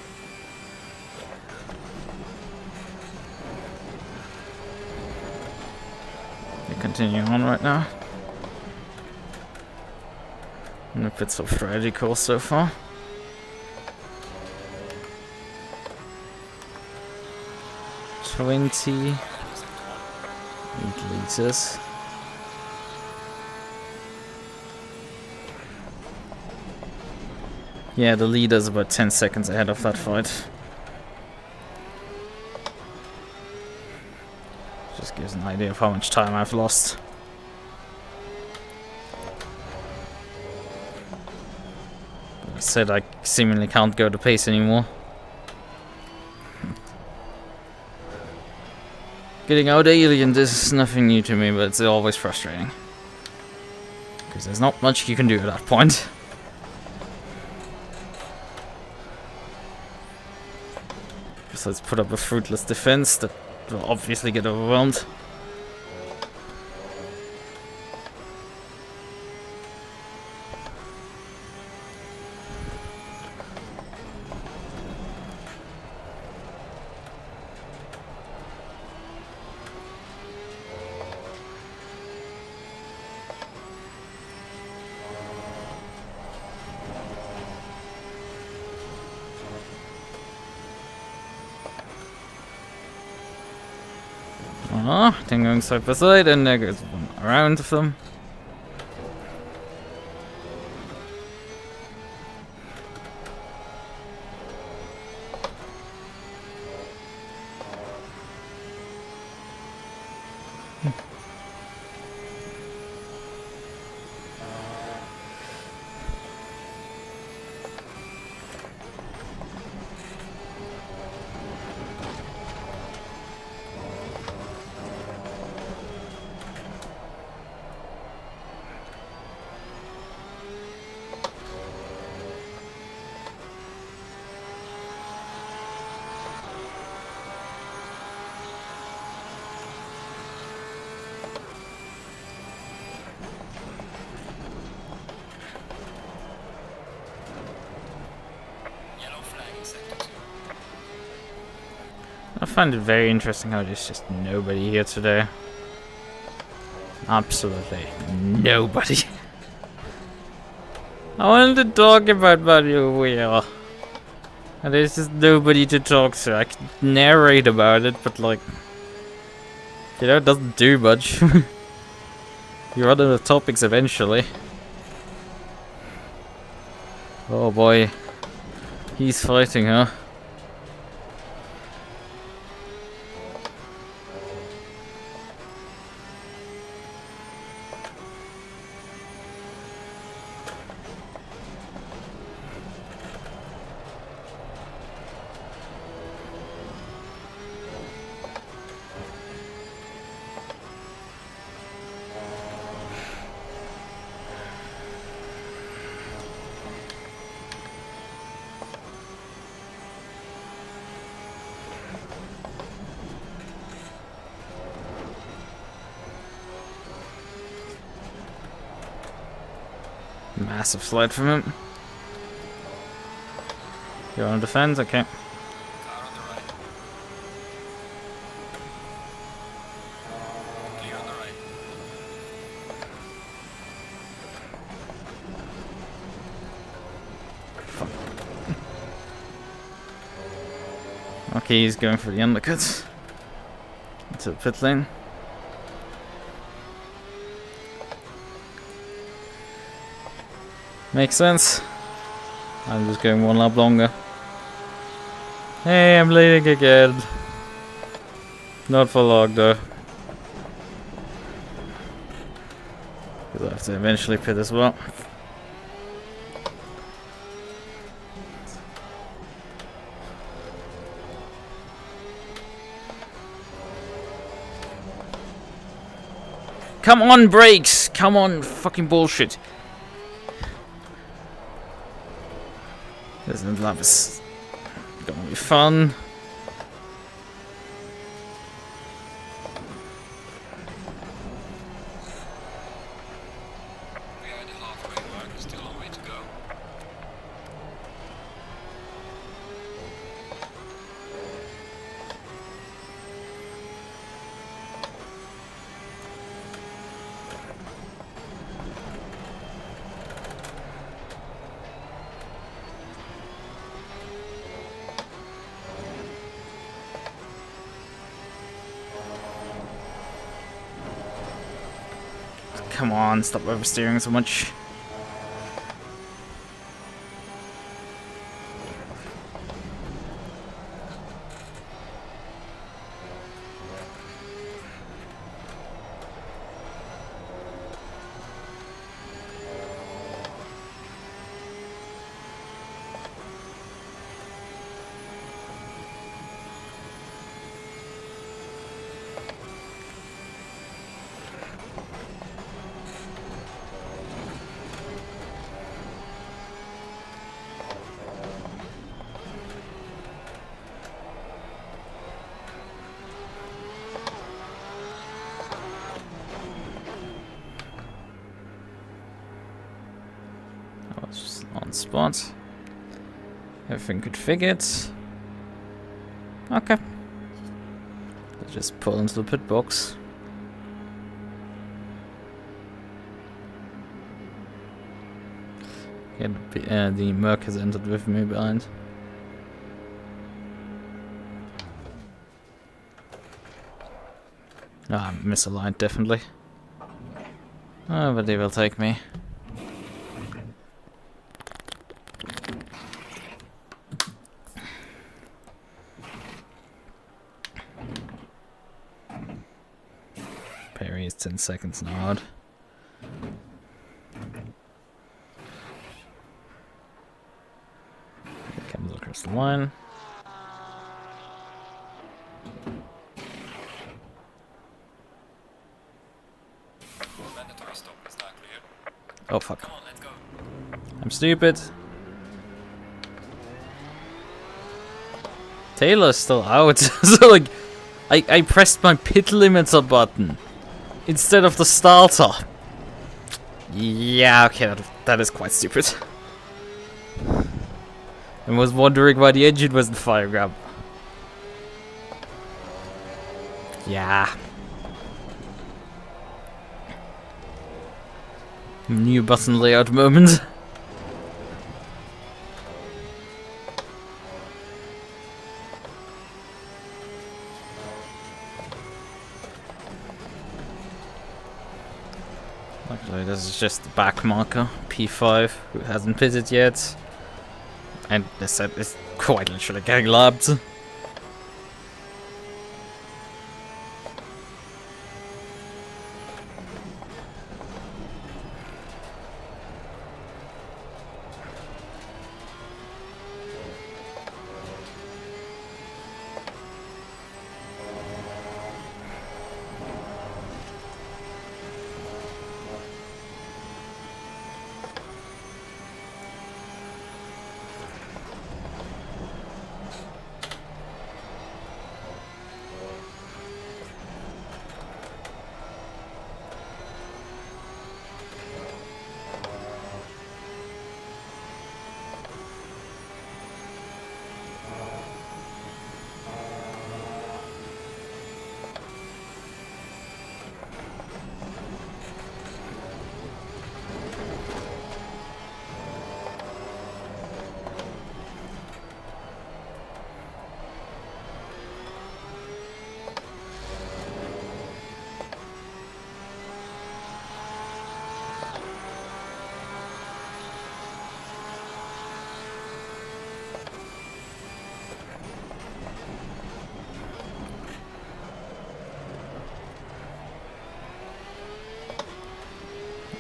They're continuing on right now. And a bit of strategy course so far. $28 liters. Yeah, the leader's about 10 seconds ahead of that fight. Just gives an idea of how much time I've lost. I said I seemingly can't go to pace anymore. Getting out aliened is nothing new to me, but it's always frustrating. Because there's not much you can do at that point. Besides put up a fruitless defense that will obviously get overwhelmed. Oh, then going side by side, and there goes one around of them. Yellow flag in sector 2. I find it very interesting how there's just nobody here today. Absolutely nobody. I wanted to talk about Mario Wheel. And there's just nobody to talk to. I can narrate about it, but like, you know, it doesn't do much. You run out of topics eventually. Oh boy. He's fighting, huh? Massive slide from him. You're on defense, okay. Car on the right. Clear on the right. Okay, he's going for the undercuts. Into the pit lane. Makes sense. I'm just going one lap longer. Hey, I'm leading again. Not for long though. Because I have to eventually pit as well. Come on, brakes! Come on, fucking bullshit. Isn't love is gonna be fun. We are at the halfway mark. Still a long way to go. Come on, stop oversteering so much. On spot. Everything configured. Okay. Let's just pull into the pit box. Yeah, the MUQU has entered with me behind. Ah, misaligned, definitely. Oh, but they will take me. Parry is 10 seconds now out. Comes across the line. Mandatory stop is now clear. Oh fuck. Come on, let's go. I'm stupid. Taylor's still out. So like I pressed my pit limiter button instead of the starter. Yeah, okay, that is quite stupid. I was wondering why the engine wasn't firing up. Yeah. New button layout moment. Luckily, this is just the back marker, P5, who hasn't pitted yet. And the set is quite literally getting lapped.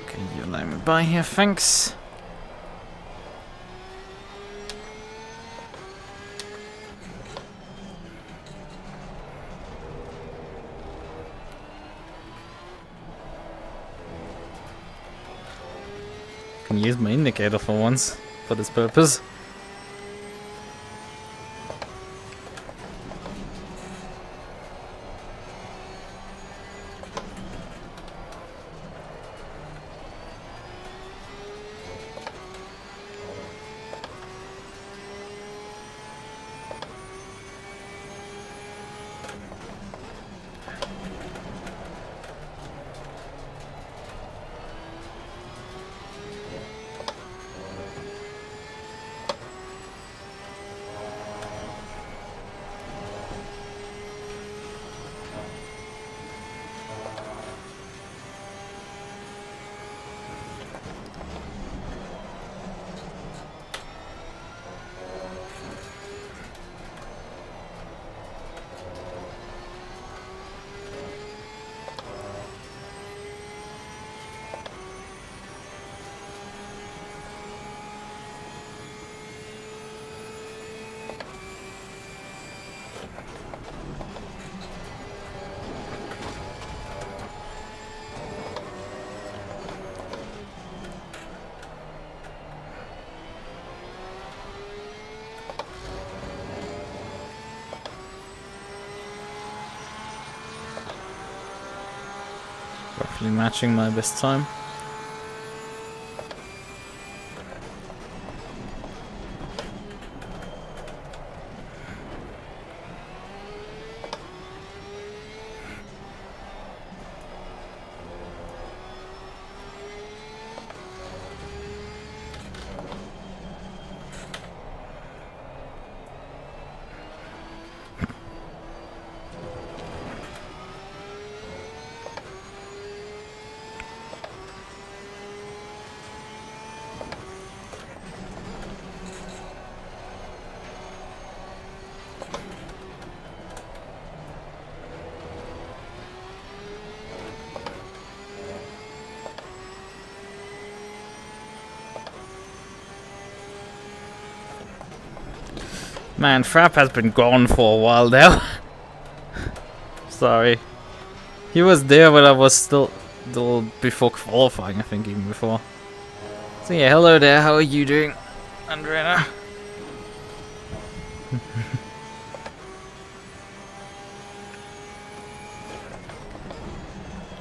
Okay, you allow me by here, thanks. Can use my indicator for once, for this purpose. Roughly matching my best time. Man, Frapp has been gone for a while now. Sorry. He was there when I was still before qualifying, I think, even before. So yeah, hello there, how are you doing, Andrea?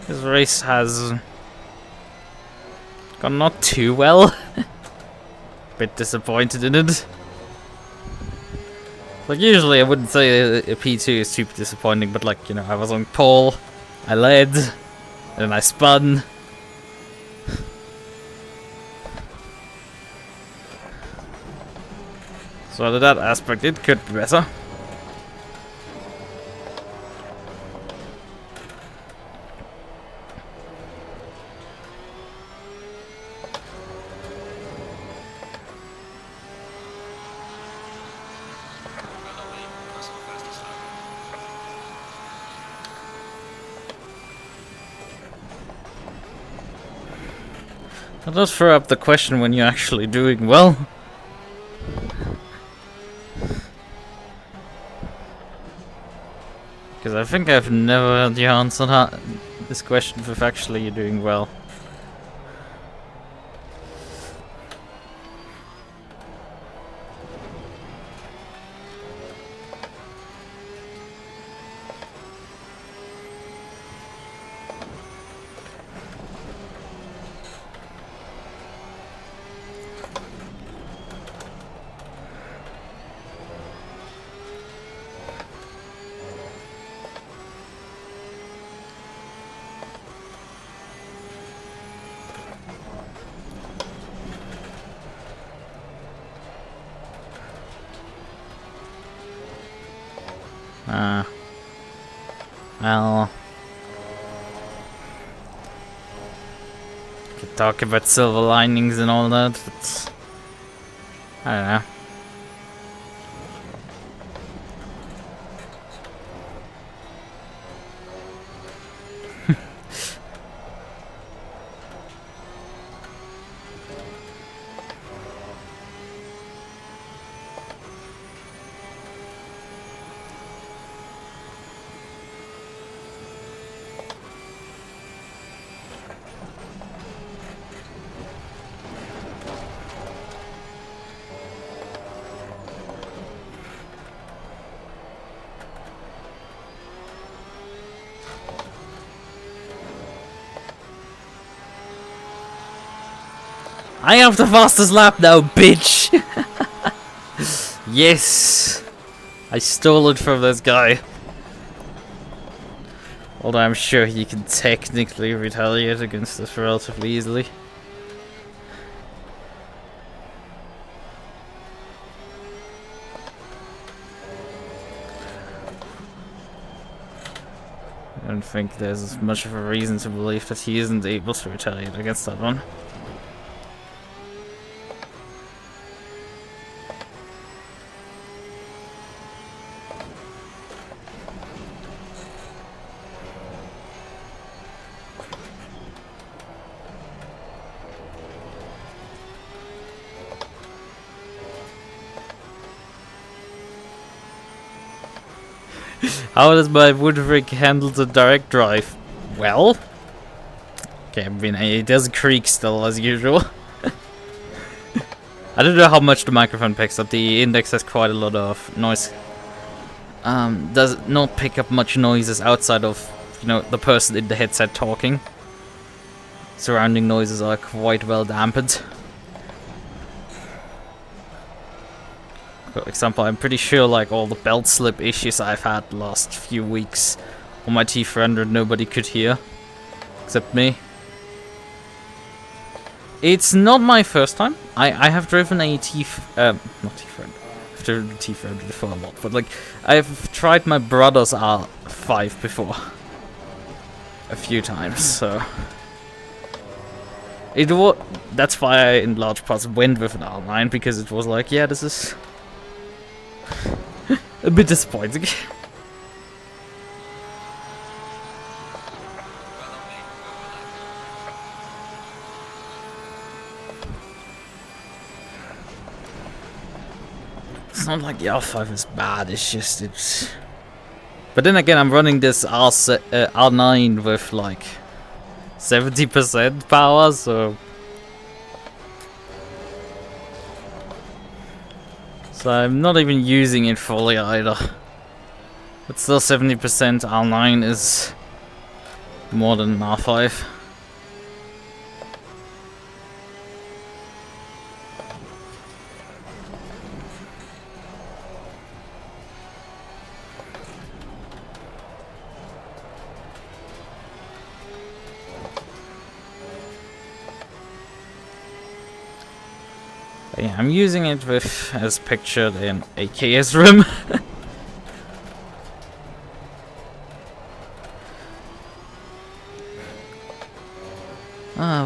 This race has gone not too well. Bit disappointed in it. Like, usually I wouldn't say a P2 is super disappointing, but like, you know, I was on pole, I led, and I spun. So to that aspect, it could be better. That does throw up the question when you're actually doing well. Because I think I've never heard you answer this question if actually you're doing well. Well, could talk about silver linings and all that, but I don't know. I have the fastest lap now, bitch! Yes! I stole it from this guy. Although I'm sure he can technically retaliate against us relatively easily. I don't think there's as much of a reason to believe that he isn't able to retaliate against that one. How does my Woodrick handle the direct drive? Well, okay, I mean, it does creak still as usual. I don't know how much the microphone picks up. The index has quite a lot of noise. Does not pick up much noises outside of, you know, the person in the headset talking. Surrounding noises are quite well dampened. For example, I'm pretty sure like all the belt slip issues I've had the last few weeks on my T400 nobody could hear. Except me. It's not my first time. I have driven a not T400. I've driven a T400 before a lot, but like I've tried my brother's R5 before. A few times, so it was, that's why I in large parts went with an R9, because it was like, yeah, this is a bit disappointing. it's not like the R5 is bad, it's just it's. But then again, I'm running this R9 with like 70% power, so I'm not even using it fully either. But still 70% R9 is more than R5. Yeah, I'm using it with, as pictured in a KS-Wheelrim.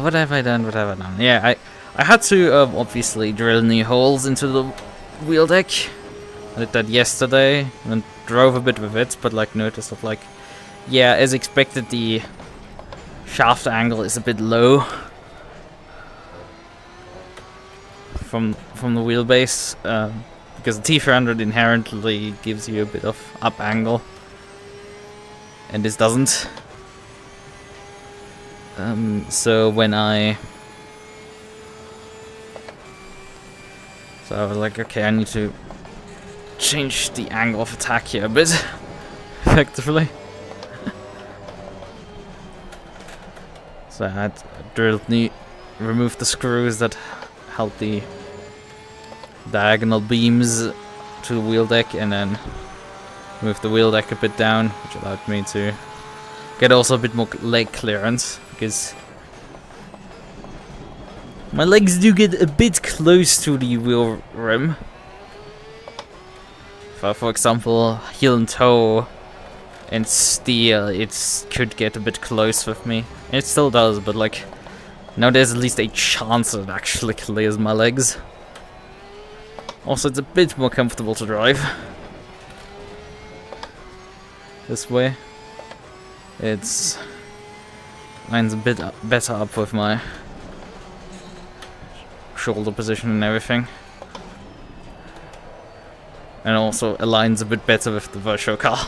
What have I done? What have I done? Yeah, I had to obviously drill new holes into the wheel deck. I did that yesterday and drove a bit with it, but like noticed that like, yeah, as expected the shaft angle is a bit low from the wheelbase, because the T400 inherently gives you a bit of up angle, and this doesn't. So I was like, okay, I need to change the angle of attack here a bit, effectively. So I had removed the screws that held the diagonal beams to the wheel deck, and then moved the wheel deck a bit down, which allowed me to get also a bit more leg clearance, because my legs do get a bit close to the wheel rim. If I, for example, heel and toe and steer, it could get a bit close with me. It still does, but like, now there's at least a chance that it actually clears my legs. Also, it's a bit more comfortable to drive this way. It's lines a bit better up with my shoulder position and everything, and also aligns a bit better with the virtual car.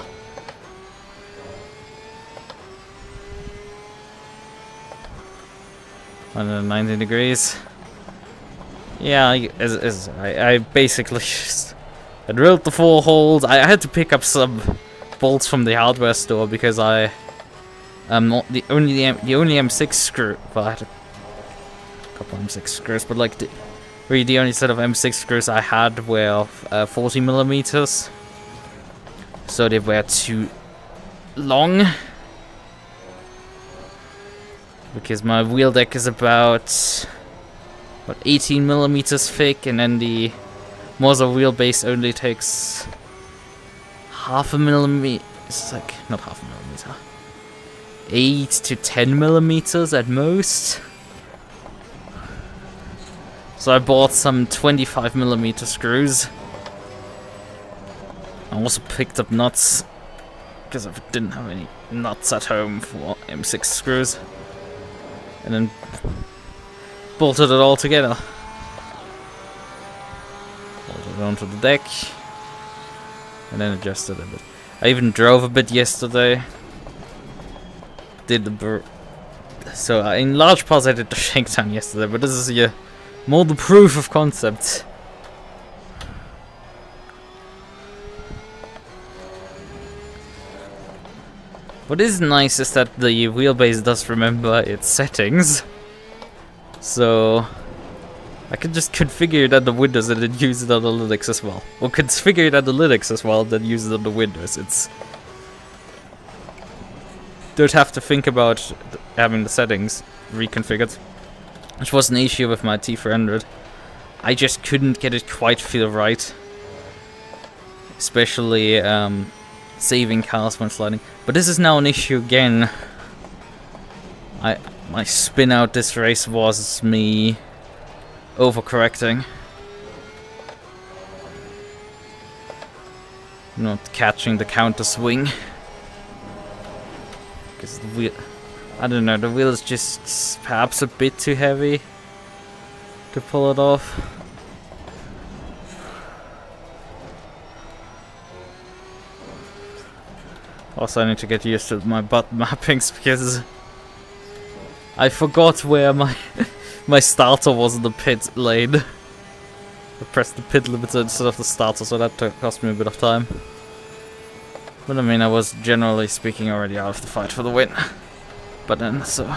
Under 90 degrees. Yeah, I basically just I drilled the 4 holes. I had to pick up some bolts from the hardware store because the only M6 screw. Well, I had a couple M6 screws, but like really the only set of M6 screws I had were 40 millimeters, so they were too long. Because my wheel deck is about 18 millimeters thick, and then the Moza wheelbase only takes half a millimeter. It's like not half a millimeter, 8 to 10 millimeters at most. So I bought some 25 millimeter screws. I also picked up nuts because I didn't have any nuts at home for M6 screws. And then bolted it all together. Bolted it onto the deck. And then adjusted a bit. I even drove a bit yesterday. Did the so in large parts I did the shakedown yesterday, but this is more the proof of concept. What is nice is that the wheelbase does remember its settings, so I could just configure it at the Windows and then use it on the Linux as well. Or configure it at the Linux as well, then use it on the Windows. It's don't have to think about having the settings reconfigured, which was an issue with my T400. I just couldn't get it quite feel right, especially saving cars when sliding. But this is now an issue again. My spin out this race was me overcorrecting, not catching the counter swing, because the wheel, I don't know, the wheel is just perhaps a bit too heavy to pull it off. Also, I need to get used to my button mappings because I forgot where my my starter was in the pit lane. I pressed the pit limiter instead of the starter, so that cost me a bit of time. But I mean, I was generally speaking already out of the fight for the win. But then, so...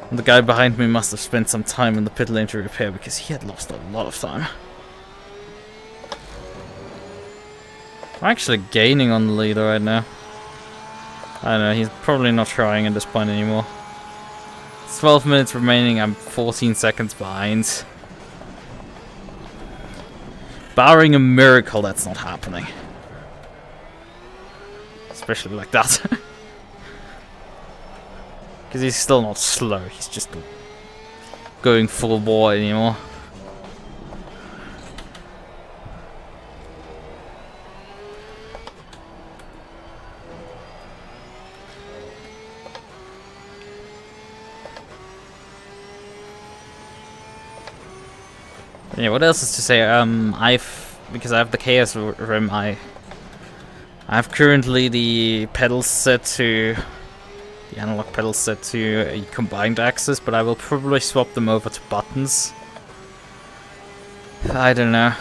And the guy behind me must have spent some time in the pit lane to repair, because he had lost a lot of time. I'm actually gaining on the leader right now. I don't know, he's probably not trying at this point anymore. 12 minutes remaining, I'm 14 seconds behind. Barring a miracle, that's not happening. Especially like that. Because he's still not slow, he's just going full bore anymore. Yeah, what else is to say? Because I have the KS-Wheelrim, I've currently the pedals set to the analog pedals set to a combined axis, but I will probably swap them over to buttons. I don't know.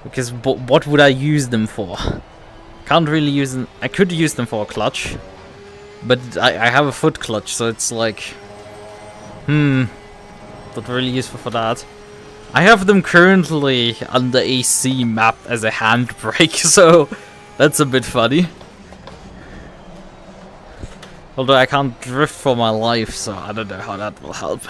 Because what would I use them for? Can't really use them. I could use them for a clutch, but I have a foot clutch, so it's like, not really useful for that. I have them currently under AC mapped as a handbrake, so that's a bit funny. Although I can't drift for my life, so I don't know how that will help.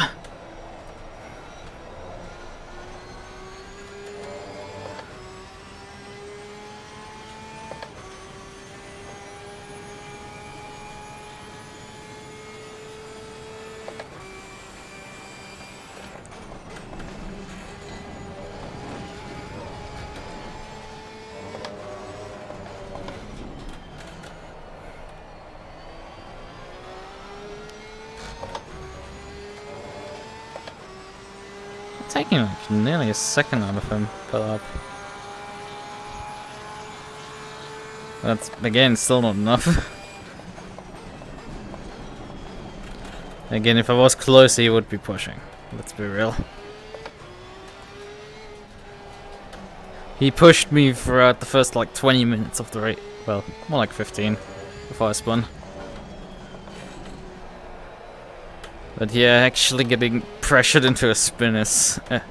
Taking like nearly a second out of him per lap. That's again still not enough. Again, if I was closer, he would be pushing. Let's be real. He pushed me throughout the first like 20 minutes of the race. Well, more like 15 before I spun. But yeah, actually getting pressured into a spin is... Well,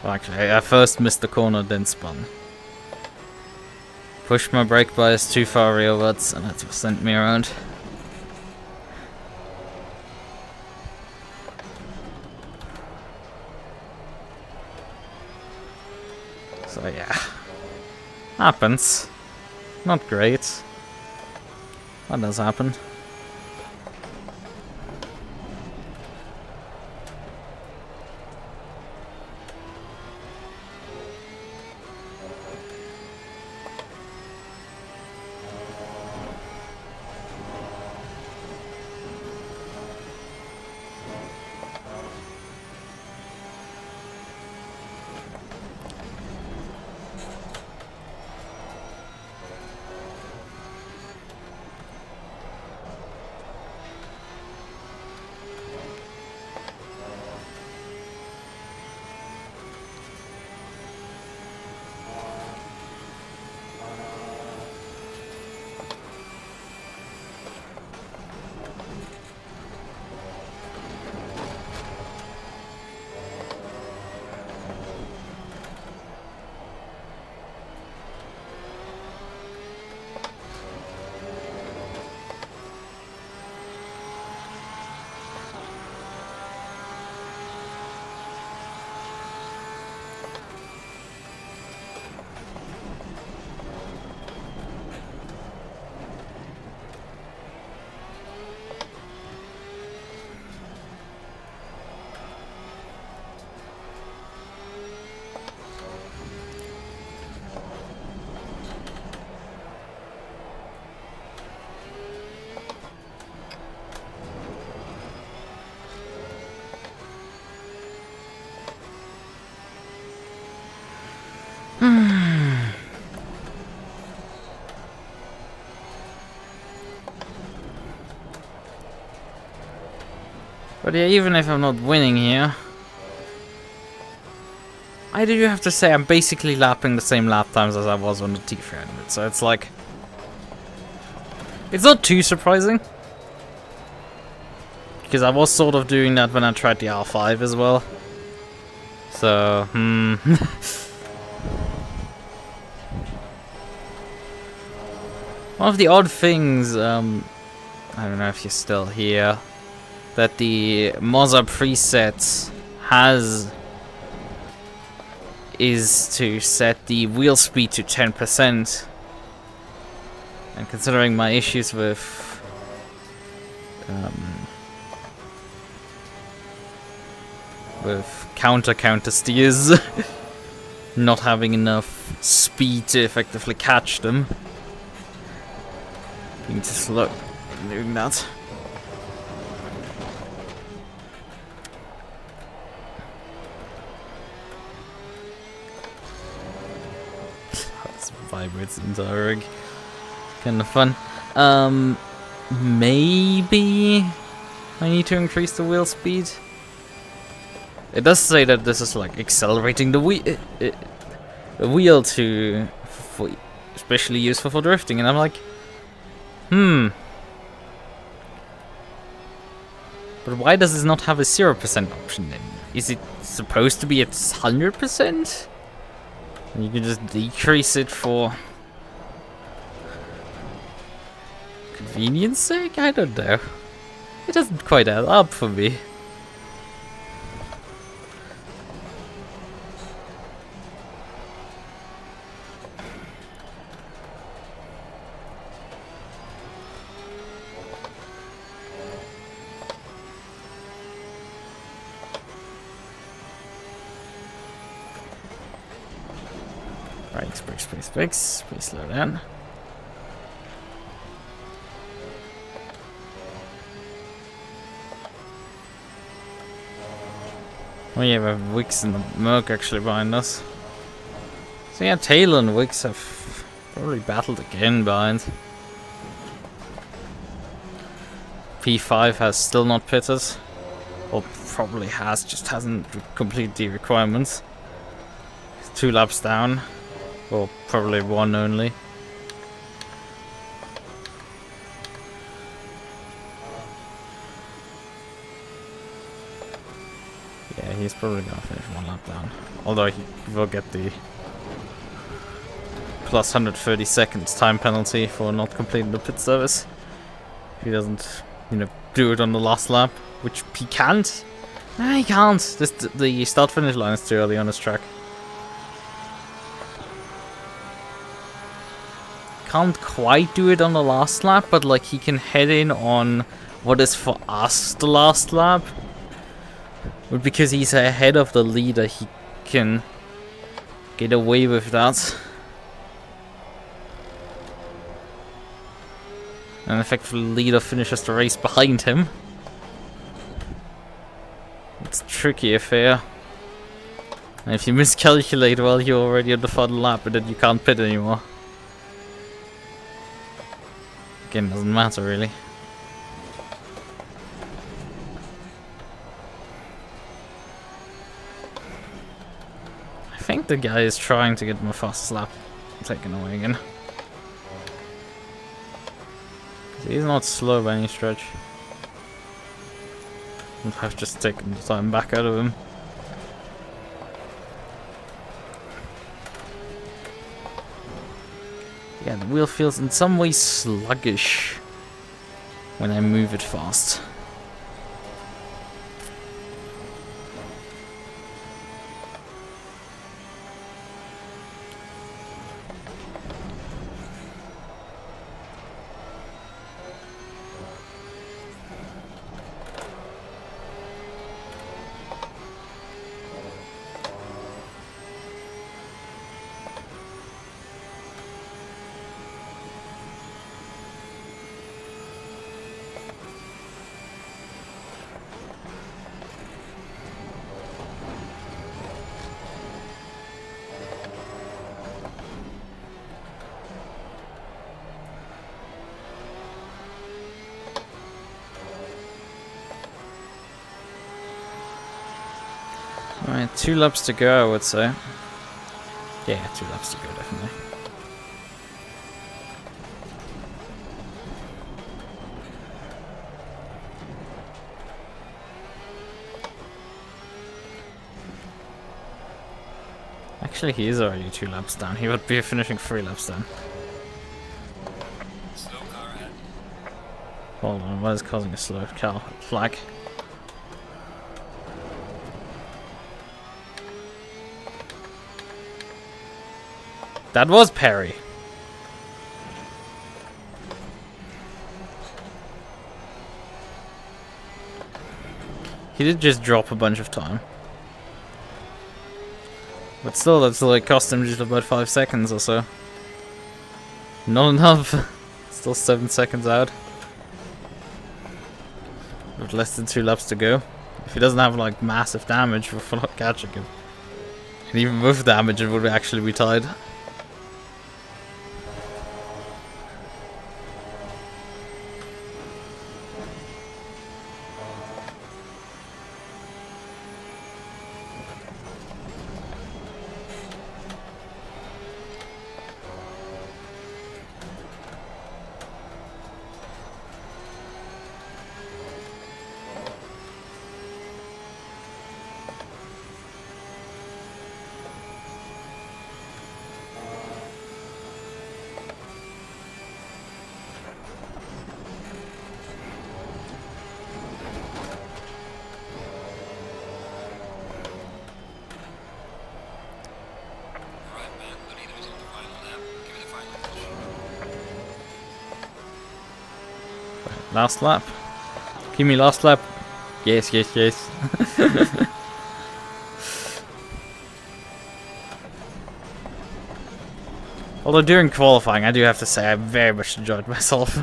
actually, I first missed the corner, then spun. Pushed my brake bias too far rearwards, and that's what sent me around. So yeah. Happens. Not great. That does happen. But yeah, even if I'm not winning here, I do have to say I'm basically lapping the same lap times as I was on the T300. So it's like, it's not too surprising. Because I was sort of doing that when I tried the R5 as well. So, One of the odd things, I don't know if you're still here, that the Moza preset has is to set the wheel speed to 10%. And considering my issues with counter steers, not having enough speed to effectively catch them, being too slow doing that. This vibrates the entire rig. Kind of fun. Maybe I need to increase the wheel speed. It does say that this is like accelerating the wheel to, especially useful for drifting, and I'm like, But why does this not have a 0% option then? Is it supposed to be at 100%? And you can just decrease it for convenience sake? I don't know. It doesn't quite add up for me. Brakes, please slow down. Oh yeah, we have Wicks and the MUQU actually behind us. So yeah, Taylor and Wicks have probably battled again behind. P5 has still not pitted. Or probably has, just hasn't completed the requirements. 2 laps down. Or probably 1 only. Yeah, he's probably gonna finish 1 lap down. Although he will get the plus 130 seconds time penalty for not completing the pit service. If he doesn't, do it on the last lap, which he can't. No, he can't. The start finish line is too early on his track. Can't quite do it on the last lap, but like he can head in on what is for us the last lap. But because he's ahead of the leader, he can get away with that. And effectively the leader finishes the race behind him. It's a tricky affair. And if you miscalculate, well, you're already on the final lap and then you can't pit anymore. Again, doesn't matter really. I think the guy is trying to get my fastest lap taken away again. He's not slow by any stretch. I've just taken the time back out of him. Yeah, the wheel feels in some ways sluggish when I move it fast. Alright, 2 laps to go, I would say. Yeah, 2 laps to go, definitely. Actually, he is already 2 laps down. He would be finishing 3 laps down. Slow car ahead. Hold on, what is causing a slow car flag? That was Perry. He did just drop a bunch of time. But still, that's like cost him just about 5 seconds or so. Not enough. Still 7 seconds out. With less than 2 laps to go. If he doesn't have like massive damage, we're not catching him. And even with damage, it would actually be tied. Last lap. Give me last lap. Yes, yes, yes. Although during qualifying, I do have to say I very much enjoyed myself.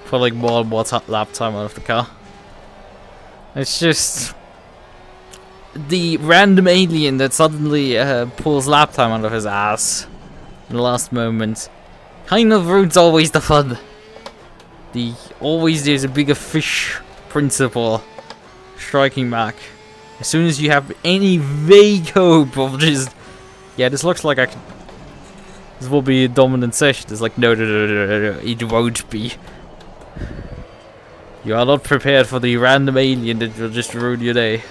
Pulling more and more lap time out of the car. It's just the random alien that suddenly pulls lap time out of his ass in the last moment. Kind of ruins always the fun. The always there's a bigger fish principle striking back. As soon as you have any vague hope of just, yeah, this looks like this will be a dominant session. It's like, no, it won't be. You are not prepared for the random alien that will just ruin your day.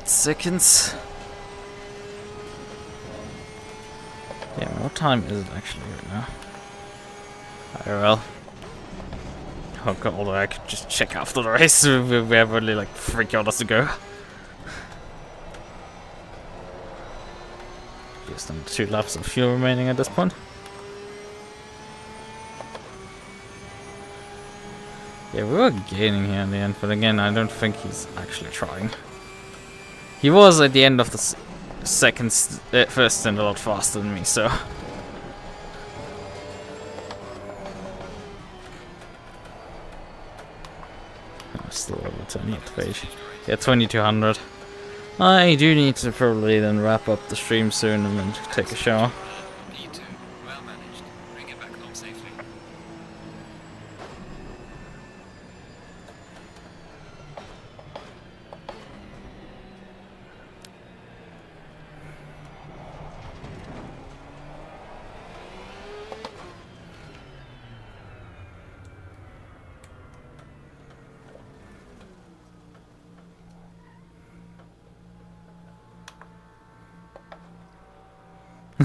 Seconds. Yeah, what time is it actually right now? IRL. Oh god, although I could just check after the race. We have only like 3 kilometers to go. Just on 2 laps of fuel remaining at this point. Yeah, we were gaining here in the end, but again, I don't think he's actually trying. He was at the end of the first stint a lot faster than me, so. I'm still over 28 page. Yeah, 2200. I do need to probably then wrap up the stream soon and then take a shower. P2, well managed. Bring it back home safely.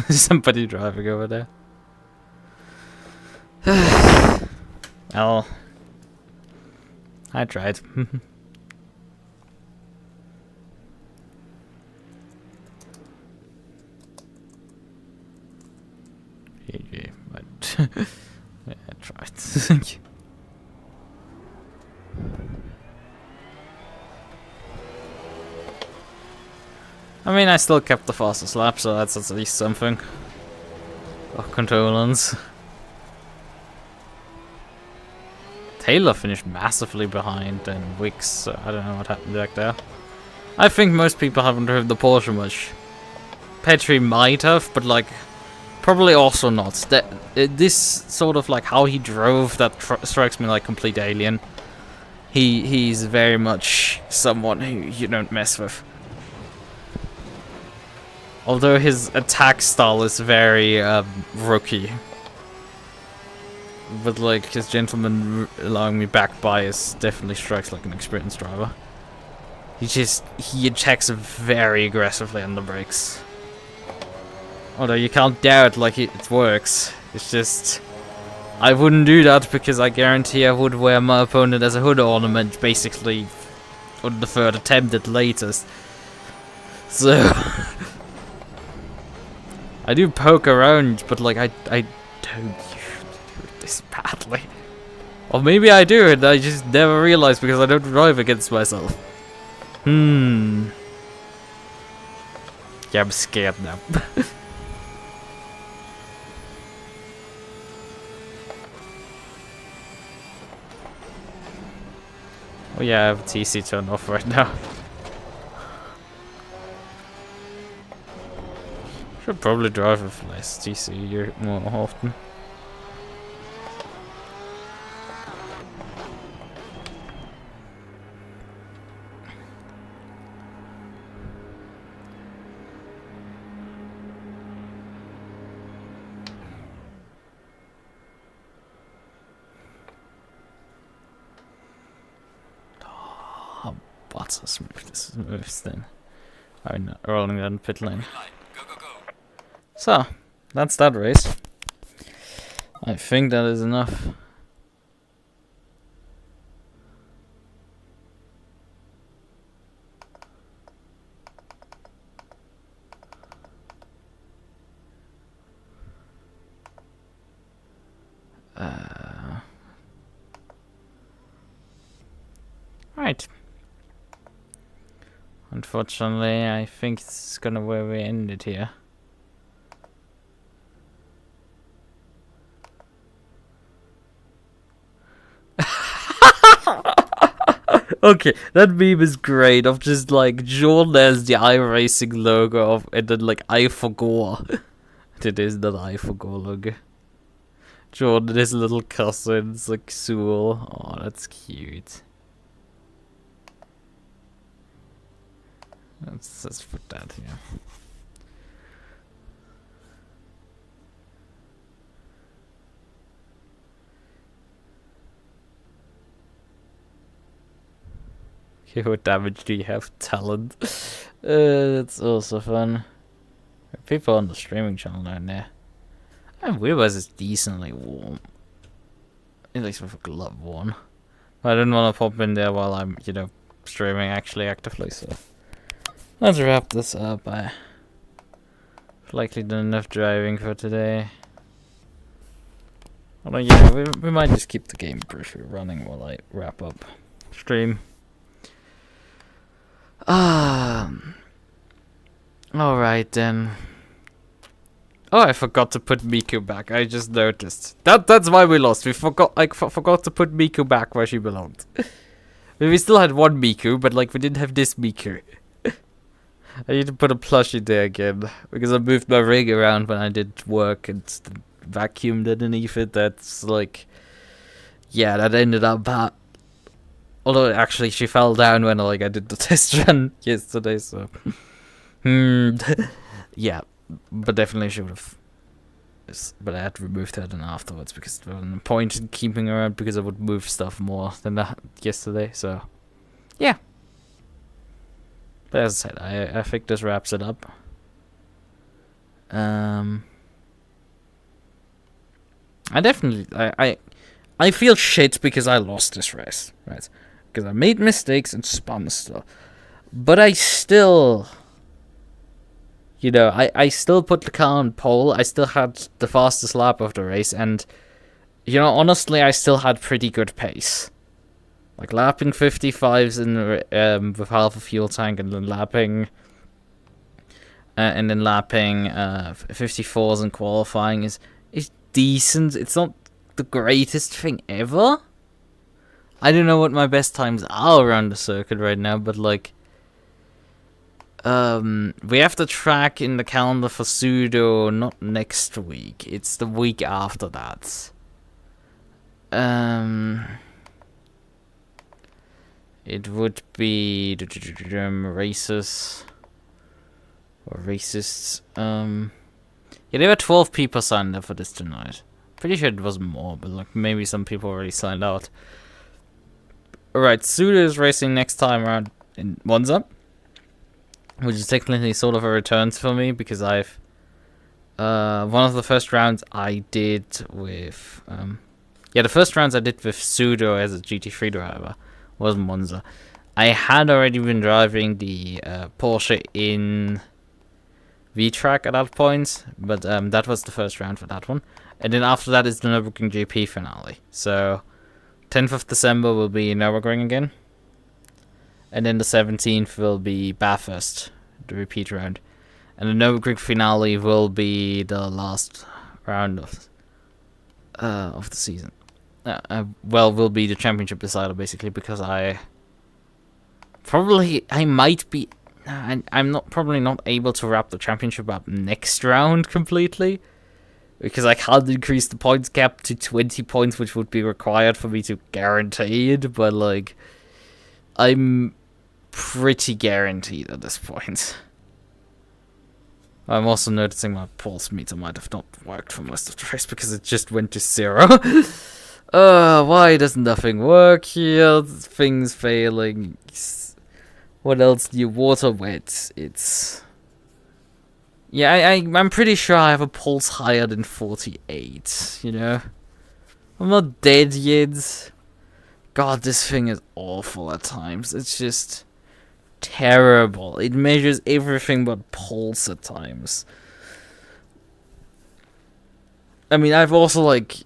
Somebody driving over there. Oh, I tried. GG, but yeah, I tried. I mean, I still kept the fastest lap, so that's at least something. Oh, control ons. Taylor finished massively behind, and Wicks, so I don't know what happened back there. I think most people haven't driven the Porsche much. Petri might have, but like, probably also not. This sort of like how he drove that strikes me like complete alien. He's very much someone who you don't mess with. Although his attack style is very rookie. But like his gentleman allowing me back bias definitely strikes like an experienced driver. He attacks very aggressively on the brakes. Although you can't doubt like it works. It's just I wouldn't do that because I guarantee I would wear my opponent as a hood ornament basically on the third attempt at latest. So I do poke around, but like I don't do this badly. Or maybe I do and I just never realize because I don't drive against myself. Yeah, I'm scared now. Oh yeah, I have TC turned off right now. Should probably drive with less TC more often. What's a smooth then? I'm not rolling down pit lane. Go, go, go. So, that's that race. I think that is enough. Right. Unfortunately, I think it's gonna where we ended here. Okay, that meme is great of just like Jordan as the iRacing logo of, and then like I forgot. It is that I forgot logo. Jordan, his little cousins like Sewell. Oh, that's cute. Let's put that here. Okay, what damage do you have? Talent. That's also fun. People on the streaming channel down there. And Weavers is decently warm. At least with a glove on. I didn't want to pop in there while I'm, you know, streaming actually actively, so. Let's wrap this up. I likely done enough driving for today. Although, yeah, we might just keep the game briefly running while I wrap up stream. Alright then. Oh, I forgot to put MUQU back. I just noticed. That's why we lost. We forgot. I forgot to put MUQU back where she belonged. We still had one MUQU, but like we didn't have this MUQU. I need to put a plushie there again because I moved my rig around when I did work and vacuumed underneath it. That's like, yeah, that ended up bad. Although actually she fell down when like I did the test run yesterday. So, yeah, but definitely should have. But I had to remove that then afterwards because there was no point in keeping her around because I would move stuff more than that yesterday. So, yeah. But as I said, I think this wraps it up. I definitely I feel shit because I lost this race, right? Because I made mistakes and spun stuff. But I still, you know, I still put the car on pole. I still had the fastest lap of the race, and you know, honestly, I still had pretty good pace. Like lapping 55s in with half a fuel tank, and then lapping 54s in qualifying is decent. It's not the greatest thing ever, I don't know what my best times are around the circuit right now, but like, we have the track in the calendar for Pseudo not next week. It's the week after that. It would be races or racists. Yeah, there were 12 people signed up for this tonight. Pretty sure it was more, but like maybe some people already signed out. Alright, Suda is racing next time around in Monza, which is technically sort of a return for me because I've one of the first rounds I did with the first rounds I did with Sudo as a GT3 driver was Monza. I had already been driving the Porsche in V-Track at that point, but that was the first round for that one. And then after that is the Nürburgring GP finale. So 10th of December will be Nürburgring again. And then the 17th will be Bathurst, the repeat round. And the Nürburgring finale will be the last round of the season. Will be the championship decider basically, because I might be, I'm probably not able to wrap the championship up next round completely, because I can't increase the points cap to 20 points, which would be required for me to guarantee it. But like, I'm pretty guaranteed at this point. I'm also noticing my pulse meter might have not worked for most of the race because it just went to 0. Why doesn't nothing work here? Things failing. What else do you water wet? It's... Yeah, I'm pretty sure I have a pulse higher than 48, you know? I'm not dead yet. God, this thing is awful at times. It's just terrible. It measures everything but pulse at times. I mean, I've also, like,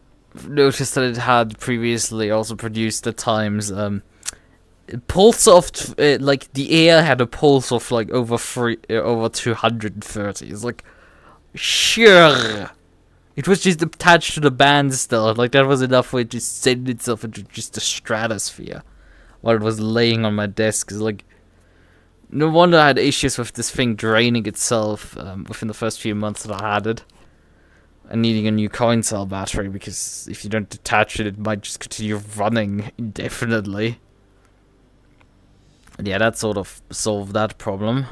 noticed that it had previously also produced at times, pulse of, like, the air had a pulse of, like, over 230. It's like, sure. It was just attached to the band still. Like, that was enough for it to send itself into just the stratosphere while it was laying on my desk. It's like, no wonder I had issues with this thing draining itself within the first few months that I had it. And needing a new coin cell battery, because if you don't detach it, it might just continue running indefinitely. And yeah, that sort of solved that problem.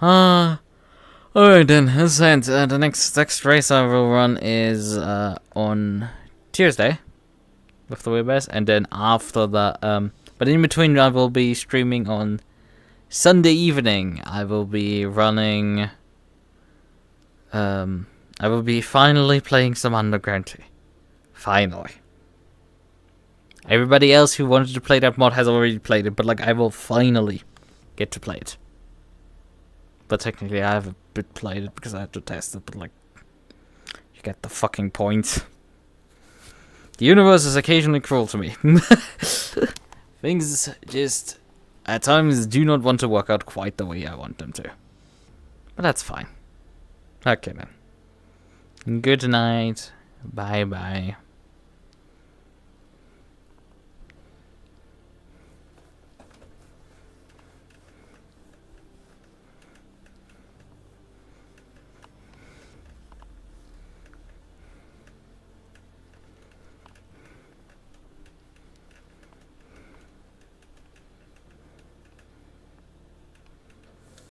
Alright then, as I said, the next race I will run is on Tuesday with the wheelbase, and then after that, but in between I will be streaming on Sunday evening. I will be running, I will be finally playing some Underground 2. Finally. Everybody else who wanted to play that mod has already played it, but like, I will finally get to play it. But technically I have a bit played it because I had to test it, but like, you get the fucking point. The universe is occasionally cruel to me. Things just, at times, do not want to work out quite the way I want them to. But that's fine. Okay then. Good night. Bye bye.